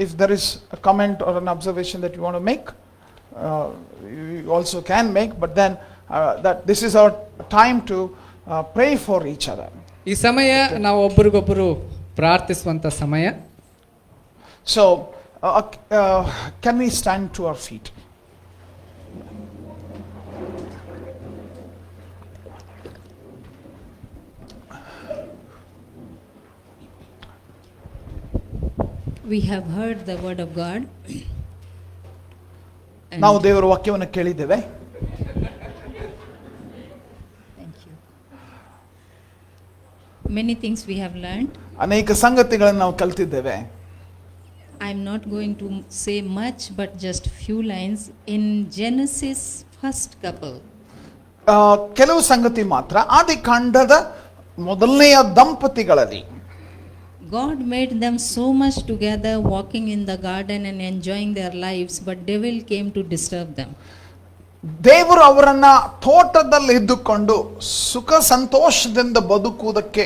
Speaker 1: if there is a comment or an observation that you want to make, you also can make. But then that this is our time to pray for each other.
Speaker 2: ಈ ಸಮಯ ನಾವು ಒಬ್ಬರಿಗೊಬ್ಬರು ಪ್ರಾರ್ಥಿಸುವಂತ ಸಮಯ.
Speaker 1: So can we stand to our feet?
Speaker 3: We have heard the word of God.
Speaker 1: ನಾವು ದೇವರ ವಾಕ್ಯವನ್ನು ಕೇಳಿದ್ದೇವೆ.
Speaker 3: Thank you. Many things we have learned.
Speaker 1: ಅನೇಕ ಸಂಗತಿಗಳನ್ನು ನಾವು ಕಲಿತಿದ್ದೇವೆ.
Speaker 3: I am not going to say much, but just few lines in Genesis first couple.
Speaker 1: ಕೆಲವು ಸಂಗತಿ ಮಾತ್ರ. ಆದಿಕಾಂಡದ ಮೊದಲನೆಯ ದಂಪತಿಗಳಲ್ಲಿ
Speaker 3: God made them so much together, walking in the garden and enjoying their lives, but devil came to disturb them.
Speaker 1: ದೇವರು ಅವರನ್ನ ತೋಟದಲ್ಲಿ ಇದ್ದುಕೊಂಡು ಸುಖ ಸಂತೋಷದಿಂದ ಬದುಕುವುದಕ್ಕೆ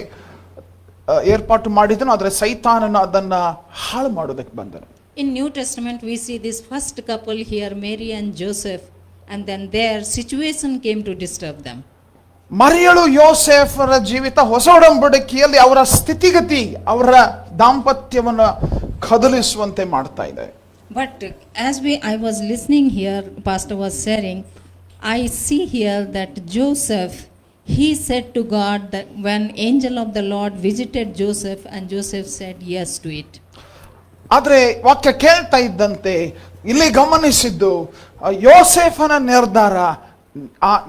Speaker 1: ಏರ್ಪಾಟು ಮಾಡಿದನು, ಆದರೆ ಸೈತಾನನು ಅದನ್ನ ಹಾಳು ಮಾಡೋದಕ್ಕೆ ಬಂದನು.
Speaker 3: In New Testament we see this first couple here, Mary and Joseph, and then their situation came to disturb them.
Speaker 1: ಮರಿಯಳು ಯೋಸೇಫರ ಜೀವಿತ ಹೊಸ ಒಡಂಬಡಿಕೆಯಲ್ಲಿ ಅವರ ಸ್ಥಿತಿಗತಿ, ಅವರ ದಾಂಪತ್ಯವನ್ನು ಕದಲಿಸುವಂತೆ ಮಾಡ್ತಾ ಇದೆ.
Speaker 3: But as I was listening here, Pastor was sharing, I see here that Joseph, he said to God that when angel of the Lord visited Joseph, and Joseph said yes to it.
Speaker 1: ಆದ್ರೆ ವಾಕ್ಯ ಕೇಳ್ತಾ ಇದ್ದಂತೆ ಇಲ್ಲಿ ಗಮನಿಸಿದ್ದು ಯೋಸೇಫನ ನಿರ್ಧಾರ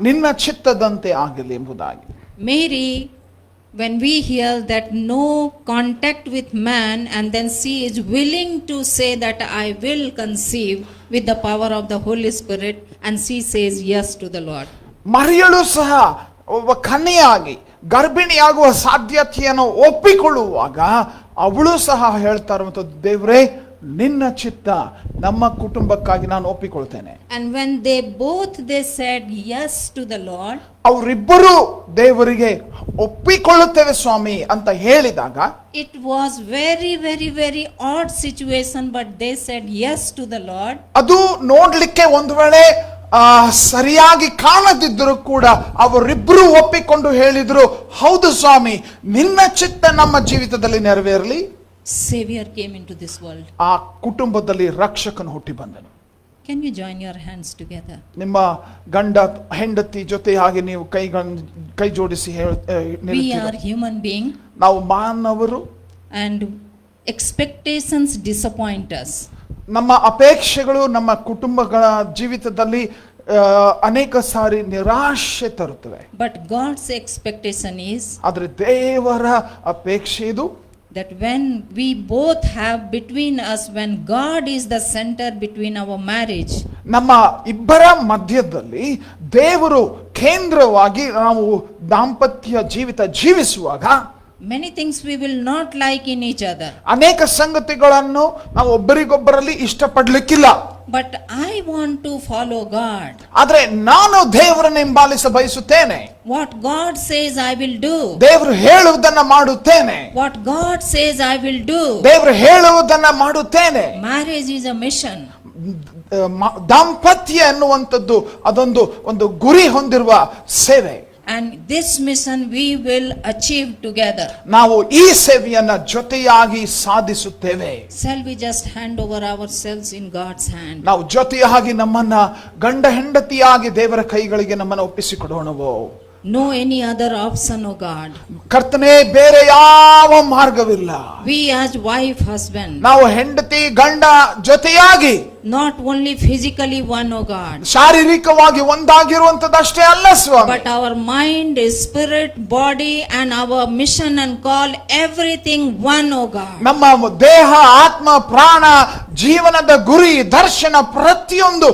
Speaker 1: ನಿನ್ನ ಚಿತ್ತದಂತೆ ಆಗಲಿ ಎಂಬುದಾಗಿ.
Speaker 3: Mary, when we hear that no contact with man, and then she is willing to say that I will conceive with the power of the Holy Spirit, and she says yes to the Lord.
Speaker 1: ಮರಿಯಳು ಸಹ ಒಬ್ಬ ಕನ್ಯೆಯಾಗಿ ಗರ್ಭಿಣಿಯಾಗುವ ಸಾಧ್ಯತೆಯನ್ನು ಒಪ್ಪಿಕೊಳ್ಳುವಾಗ ಅವಳು ಸಹ ಹೇಳ್ತಾ ಇರುವಂಥದ್ದು, ದೇವರೇ ನಿನ್ನ ಚಿತ್ತ ನಮ್ಮ ಕುಟುಂಬಕ್ಕಾಗಿ ನಾನು ಒಪ್ಪಿಕೊಳ್ತೇನೆ.
Speaker 3: And when they said yes to the Lord,
Speaker 1: ಅವರಿಬ್ಬರು ದೇವರಿಗೆ ಒಪ್ಪಿಕೊಳ್ಳುತ್ತೇವೆ ಸ್ವಾಮಿ ಅಂತ ಹೇಳಿದಾಗ,
Speaker 3: it was very, very, very odd situation, but they said yes to the Lord.
Speaker 1: ಅದು ನೋಡ್ಲಿಕ್ಕೆ ಒಂದು ವೇಳೆ ಸರಿಯಾಗಿ ಕಾಣದಿದ್ದರೂ ಕೂಡ ಅವರಿಬ್ಬರು ಒಪ್ಪಿಕೊಂಡು ಹೇಳಿದ್ರು, ಹೌದು ಸ್ವಾಮಿ ನಿನ್ನ ಚಿತ್ತ ನಮ್ಮ ಜೀವಿತದಲ್ಲಿ ನೆರವೇರಲಿ.
Speaker 3: Savior came into this world.
Speaker 1: ಆ ಕುಟುಂಬದಲ್ಲಿ ರಕ್ಷಕನು ಹುಟ್ಟಿ ಬಂದನು.
Speaker 3: Can you join your hands together?
Speaker 1: ನಿಮ್ಮ ಗಂಡ ಹೆಂಡತಿ ಜೊತೆ ಹಾಗೆ ನೀವು ಕೈ ಜೋಡಿಸಿ
Speaker 3: We are human being,
Speaker 1: ನಾವು ಮಾನವರು,
Speaker 3: and expectations disappoint us.
Speaker 1: ನಮ್ಮ ಅಪೇಕ್ಷೆಗಳು ನಮ್ಮ ಕುಟುಂಬಗಳ ಜೀವಿತದಲ್ಲಿ ಅನೇಕ ಸಾರಿ ನಿರಾಶೆ ತರುತ್ತವೆ.
Speaker 3: But God's expectation is
Speaker 1: ಆದ್ರೆ ದೇವರ ಅಪೇಕ್ಷೆ ಇದು,
Speaker 3: that when we both have between us, when God is the center between our marriage,
Speaker 1: ನಮ್ಮ ಇಬ್ಬರ ಮಧ್ಯದಲ್ಲಿ ದೇವರು ಕೇಂದ್ರವಾಗಿ ನಾವು ದಾಂಪತ್ಯ ಜೀವಿತ ಜೀವಿಸುವಾಗ
Speaker 3: many things we will not like in each other.
Speaker 1: ಅನೇಕ ಸಂಗತಿಗಳನ್ನು ನಾವು ಒಬ್ಬರಿಗೊಬ್ಬರಲ್ಲಿ ಇಷ್ಟಪಡ್ಲಿಕ್ಕಿಲ್ಲ.
Speaker 3: But I want to follow God.
Speaker 1: ಆದ್ರೆ ನಾನು ದೇವರನ್ನು ಹಿಂಬಾಲಿಸ ಬಯಸುತ್ತೇನೆ.
Speaker 3: What God says I will do.
Speaker 1: ದೇವರು ಹೇಳುವುದನ್ನ ಮಾಡುತ್ತೇನೆ.
Speaker 3: What God says I will do.
Speaker 1: ದೇವರು ಹೇಳುವುದನ್ನ ಮಾಡುತ್ತೇನೆ.
Speaker 3: Marriage is a mission.
Speaker 1: ದಾಂಪತ್ಯ ಎನ್ನುವಂಥದ್ದು ಒಂದು ಗುರಿ ಹೊಂದಿರುವ ಸೇವೆ.
Speaker 3: And this mission we will achieve together.
Speaker 1: ನಾವು ಈ ಸೇವೆಯನ್ನ ಜೊತೆಯಾಗಿ ಸಾಧಿಸುತ್ತೇವೆ.
Speaker 3: Shall we just hand over ourselves in God's hand?
Speaker 1: ನಾವು ಜೊತೆಯಾಗಿ ನಮ್ಮನ್ನ ಗಂಡ ಹೆಂಡತಿಯಾಗಿ ದೇವರ ಕೈಗಳಿಗೆ ನಮ್ಮನ್ನು ಒಪ್ಪಿಸಿಕೊಡೋಣವೋ?
Speaker 3: No any other option, oh God.
Speaker 1: ಕರ್ತನೇ, ಬೇರೆ ಯಾವ ಮಾರ್ಗವಿಲ್ಲ.
Speaker 3: We as wife, husband,
Speaker 1: ನಾವು ಹೆಂಡತಿ ಗಂಡ ಜೊತೆಯಾಗಿ,
Speaker 3: not only physically one, oh God,
Speaker 1: ಶಾರೀರಿಕವಾಗಿ ಒಂದಾಗಿರುವಂತದಷ್ಟೇ ಅಲ್ಲ ಸ್ವಾಮಿ,
Speaker 3: but our mind, spirit, body, and our mission and call, everything one, oh God.
Speaker 1: ನಮ್ಮ ದೇಹ, ಆತ್ಮ, ಪ್ರಾಣ, ಜೀವನದ ಗುರಿ, ದರ್ಶನ ಪ್ರತಿಯೊಂದು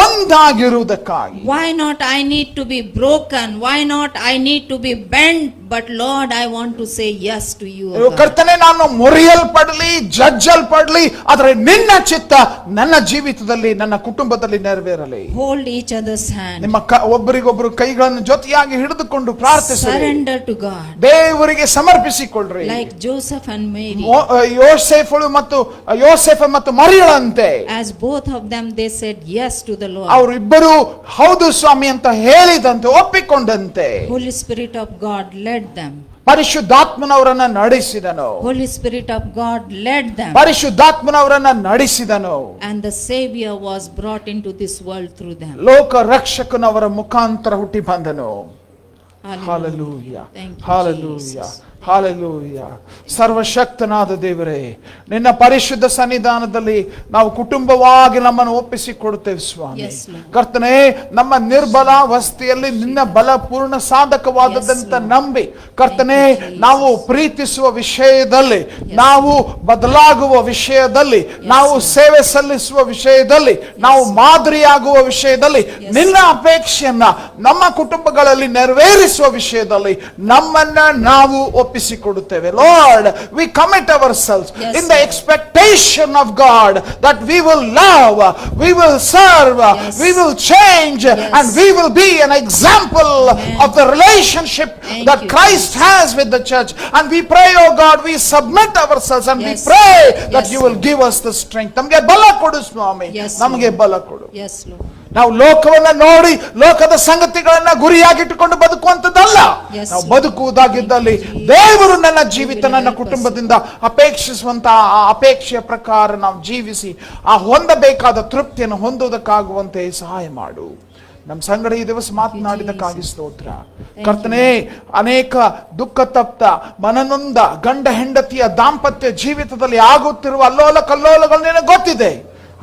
Speaker 1: ಒಂದಾಗಿರುವುದಕ್ಕಾಗಿ.
Speaker 3: Why not I need to be broken? Why not I need to be bent? But Lord, I want to say yes to you, oh God.
Speaker 1: ಕರ್ತನೇ, ನಾನು ಮುರಿಯಲ್ಪಡಲಿ, ಜಜ್ಜಲ್ಪಡಲಿ, ಆದರೆ ನಿನ್ನ ಚಿತ್ತ ನನ್ನ ಜೀವಿತದಲ್ಲಿ, ನನ್ನ ಕುಟುಂಬದಲ್ಲಿ ನೆರವೇರಲಿ.
Speaker 3: Hold each other's hand.
Speaker 1: ನಿಮ್ಮ ಒಬ್ಬರಿಗೊಬ್ಬರು ಕೈಗಳನ್ನು ಜೊತೆಯಾಗಿ ಹಿಡಿದುಕೊಂಡು ಪ್ರಾರ್ಥಿಸಿ,
Speaker 3: surrender to God,
Speaker 1: ದೇವರಿಗೆ ಸಮರ್ಪಿಸಿಕೊಳ್ಳ್ರಿ.
Speaker 3: like Joseph and Mary,
Speaker 1: ಯೋಸೇಫ ಮತ್ತು ಮರಿಯಳಂತೆ,
Speaker 3: as both of them they said yes to the Lord.
Speaker 1: ಅವರಿಬ್ಬರು ಹೌದು ಸ್ವಾಮಿ ಅಂತ ಹೇಳಿದಂತೆ, ಒಪ್ಪಿಕೊಂಡಂತೆ,
Speaker 3: Holy Spirit of God led them.
Speaker 1: ಪರಿಶುದ್ಧಾತ್ಮನವರನ್ನ ನಡೆಸಿದನು.
Speaker 3: Holy Spirit of God led them.
Speaker 1: ಪರಿಶುದ್ಧಾತ್ಮನವರನ್ನ ನಡೆಸಿದನು.
Speaker 3: And the Savior was brought into this world through them.
Speaker 1: ಲೋಕ ರಕ್ಷಕನವರ ಮುಖಾಂತರ ಹುಟ್ಟಿ ಬಂದನು.
Speaker 3: Hallelujah. Thank you,
Speaker 1: hallelujah,
Speaker 3: Jesus.
Speaker 1: Hallelujah. ಸರ್ವಶಕ್ತನಾದ ದೇವರೇ, ನಿನ್ನ ಪರಿಶುದ್ಧ ಸನ್ನಿಧಾನದಲ್ಲಿ ನಾವು ಕುಟುಂಬವಾಗಿ ನಮ್ಮನ್ನು ಒಪ್ಪಿಸಿಕೊಡುತ್ತೇವೆ ಸ್ವಾಮಿ.
Speaker 3: Yes, Lord.
Speaker 1: ಕರ್ತನೇ, ನಮ್ಮ ನಿರ್ಬಲಾವಸ್ಥೆಯಲ್ಲಿ ನಿನ್ನ ಬಲ ಪೂರ್ಣ ಸಾಧಕವಾದದಂತ
Speaker 3: Yes, Lord.
Speaker 1: ನಂಬಿ ಕರ್ತನೇ,
Speaker 3: Thank you, Jesus.
Speaker 1: ನಾವು ಪ್ರೀತಿಸುವ ವಿಷಯದಲ್ಲಿ, ನಾವು ಬದಲಾಗುವ ವಿಷಯದಲ್ಲಿ, ನಾವು ಸೇವೆ ಸಲ್ಲಿಸುವ ವಿಷಯದಲ್ಲಿ, ನಾವು ಮಾದರಿಯಾಗುವ ವಿಷಯದಲ್ಲಿ, ನಿನ್ನ ಅಪೇಕ್ಷೆಯನ್ನ ನಮ್ಮ ಕುಟುಂಬಗಳಲ್ಲಿ ನೆರವೇರಿಸುವ ವಿಷಯದಲ್ಲಿ ನಮ್ಮನ್ನ ನಾವು ಒಪ್ಪಿಸಿಕೊಡುತ್ತೇವೆ. Lord, we commit ourselves
Speaker 3: Yes,
Speaker 1: in the
Speaker 3: Lord.
Speaker 1: expectation of God that we will love, we will serve,
Speaker 3: Yes.
Speaker 1: we will change,
Speaker 3: Yes.
Speaker 1: and we will be an example
Speaker 3: Amen.
Speaker 1: of the relationship
Speaker 3: Thank
Speaker 1: that
Speaker 3: you,
Speaker 1: Christ
Speaker 3: Jesus.
Speaker 1: has with the church. And we pray, oh God, we submit ourselves and
Speaker 3: Yes.
Speaker 1: we pray that
Speaker 3: Yes,
Speaker 1: you will
Speaker 3: Lord.
Speaker 1: give us the strength. ನಮಗೆ ಬಲ ಕೊಡು ಸ್ವಾಮಿ,
Speaker 3: Yes,
Speaker 1: ನಮಗೆ
Speaker 3: Lord.
Speaker 1: ಬಲ ಕೊಡು.
Speaker 3: Yes, Lord.
Speaker 1: ನಾವು ಲೋಕವನ್ನ ನೋಡಿ ಲೋಕದ ಸಂಗತಿಗಳನ್ನ ಗುರಿಯಾಗಿಟ್ಟುಕೊಂಡು ಬದುಕುವಂಥದ್ದಲ್ಲ.
Speaker 3: Yes,
Speaker 1: ನಾವು
Speaker 3: Lord.
Speaker 1: ಬದುಕುವುದಾಗಿದ್ದಲ್ಲಿ ದೇವರು ನನ್ನ ಜೀವಿತ ನನ್ನ ಕುಟುಂಬದಿಂದ ಅಪೇಕ್ಷಿಸುವಂತ ಆ ಅಪೇಕ್ಷೆಯ ಪ್ರಕಾರ ನಾವು ಜೀವಿಸಿ ಆ ಹೊಂದಬೇಕಾದ ತೃಪ್ತಿಯನ್ನು ಹೊಂದುವುದಕ್ಕಾಗುವಂತೆ ಸಹಾಯ ಮಾಡು. ನಮ್ಮ ಸಂಗಡ ಈ ದಿವಸ ಮಾತನಾಡಿದಕ್ಕಾಗಿ ಸ್ತೋತ್ರ. ಕರ್ತನೇ, ಅನೇಕ ದುಃಖ ತಪ್ತ ಮನನೊಂದ ಗಂಡ ಹೆಂಡತಿಯ ದಾಂಪತ್ಯ ಜೀವಿತದಲ್ಲಿ ಆಗುತ್ತಿರುವ ಅಲ್ಲೋಲ ಕಲ್ಲೋಲಗಳು ನಿನಗೆ ಗೊತ್ತಿದೆ.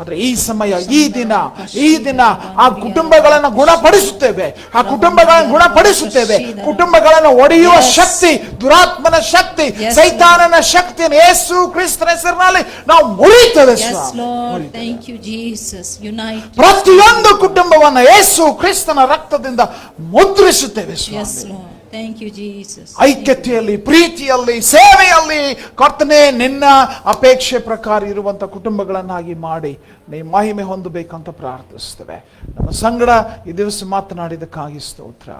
Speaker 1: ಆದ್ರೆ ಈ ಸಮಯ, ಈ ದಿನ ಆ ಕುಟುಂಬಗಳನ್ನು ಗುಣಪಡಿಸುತ್ತೇವೆ, ಆ ಕುಟುಂಬಗಳನ್ನು ಗುಣಪಡಿಸುತ್ತೇವೆ. ಕುಟುಂಬಗಳನ್ನು ಒಡೆಯುವ ಶಕ್ತಿ, ದುರಾತ್ಮನ ಶಕ್ತಿ, ಸೈತಾನನ ಶಕ್ತಿಯನ್ನು ಯೇಸು ಕ್ರಿಸ್ತನ ಹೆಸರಿನಲ್ಲಿ ನಾವು ಮುರಿಯುತ್ತೇವೆ.
Speaker 3: Yes, Lord. Thank you, Jesus. Unite.
Speaker 1: ಪ್ರತಿಯೊಂದು ಕುಟುಂಬವನ್ನು ಯೇಸು ಕ್ರಿಸ್ತನ ರಕ್ತದಿಂದ ಮುದ್ರಿಸುತ್ತೇವೆ.
Speaker 3: Yes, Lord. Thank you, Jesus.
Speaker 1: ಐಕ್ಯತೆಯಲ್ಲಿ, ಪ್ರೀತಿಯಲ್ಲಿ, ಸೇವೆಯಲ್ಲಿ ಕರ್ತನೇ ನಿನ್ನ ಅಪೇಕ್ಷೆ ಪ್ರಕಾರ ಇರುವಂತ ಕುಟುಂಬಗಳನ್ನಾಗಿ ಮಾಡಿ ನೀ ಮಹಿಮೆ ಹೊಂದಬೇಕಂತ ಪ್ರಾರ್ಥಿಸ್ತೇವೆ. ನಮ್ಮ ಸಂಗಡ ಈ ದಿವಸ ಮಾತನಾಡಿದಕ್ಕಾಗಿ ಸ್ತೋತ್ರ.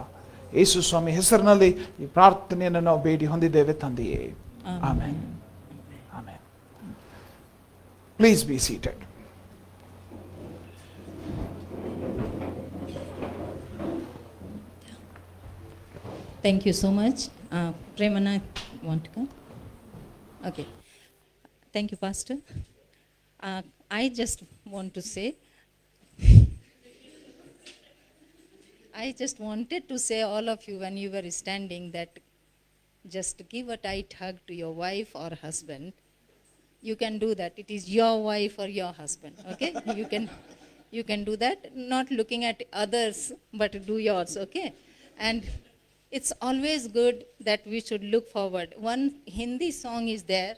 Speaker 1: ಯೇಸು ಸ್ವಾಮಿ ಹೆಸರಿನಲ್ಲಿ ಈ ಪ್ರಾರ್ಥನೆಯನ್ನು ನಾವು ಬೇಡಿ ಹೊಂದಿದ್ದೇವೆ ತಂದೆಯೇ. Amen. Amen. Please be seated.
Speaker 3: Thank you so much. Premana, want to come? Okay. Thank you, Pastor. I just want to say, I just wanted to say all of you when you were standing that just give a tight hug to your wife or husband. You can do that. It is your wife or your husband. Okay? You can do that. Not looking at others, but do yours. Okay? And it's always good that we should look forward. One Hindi song is there.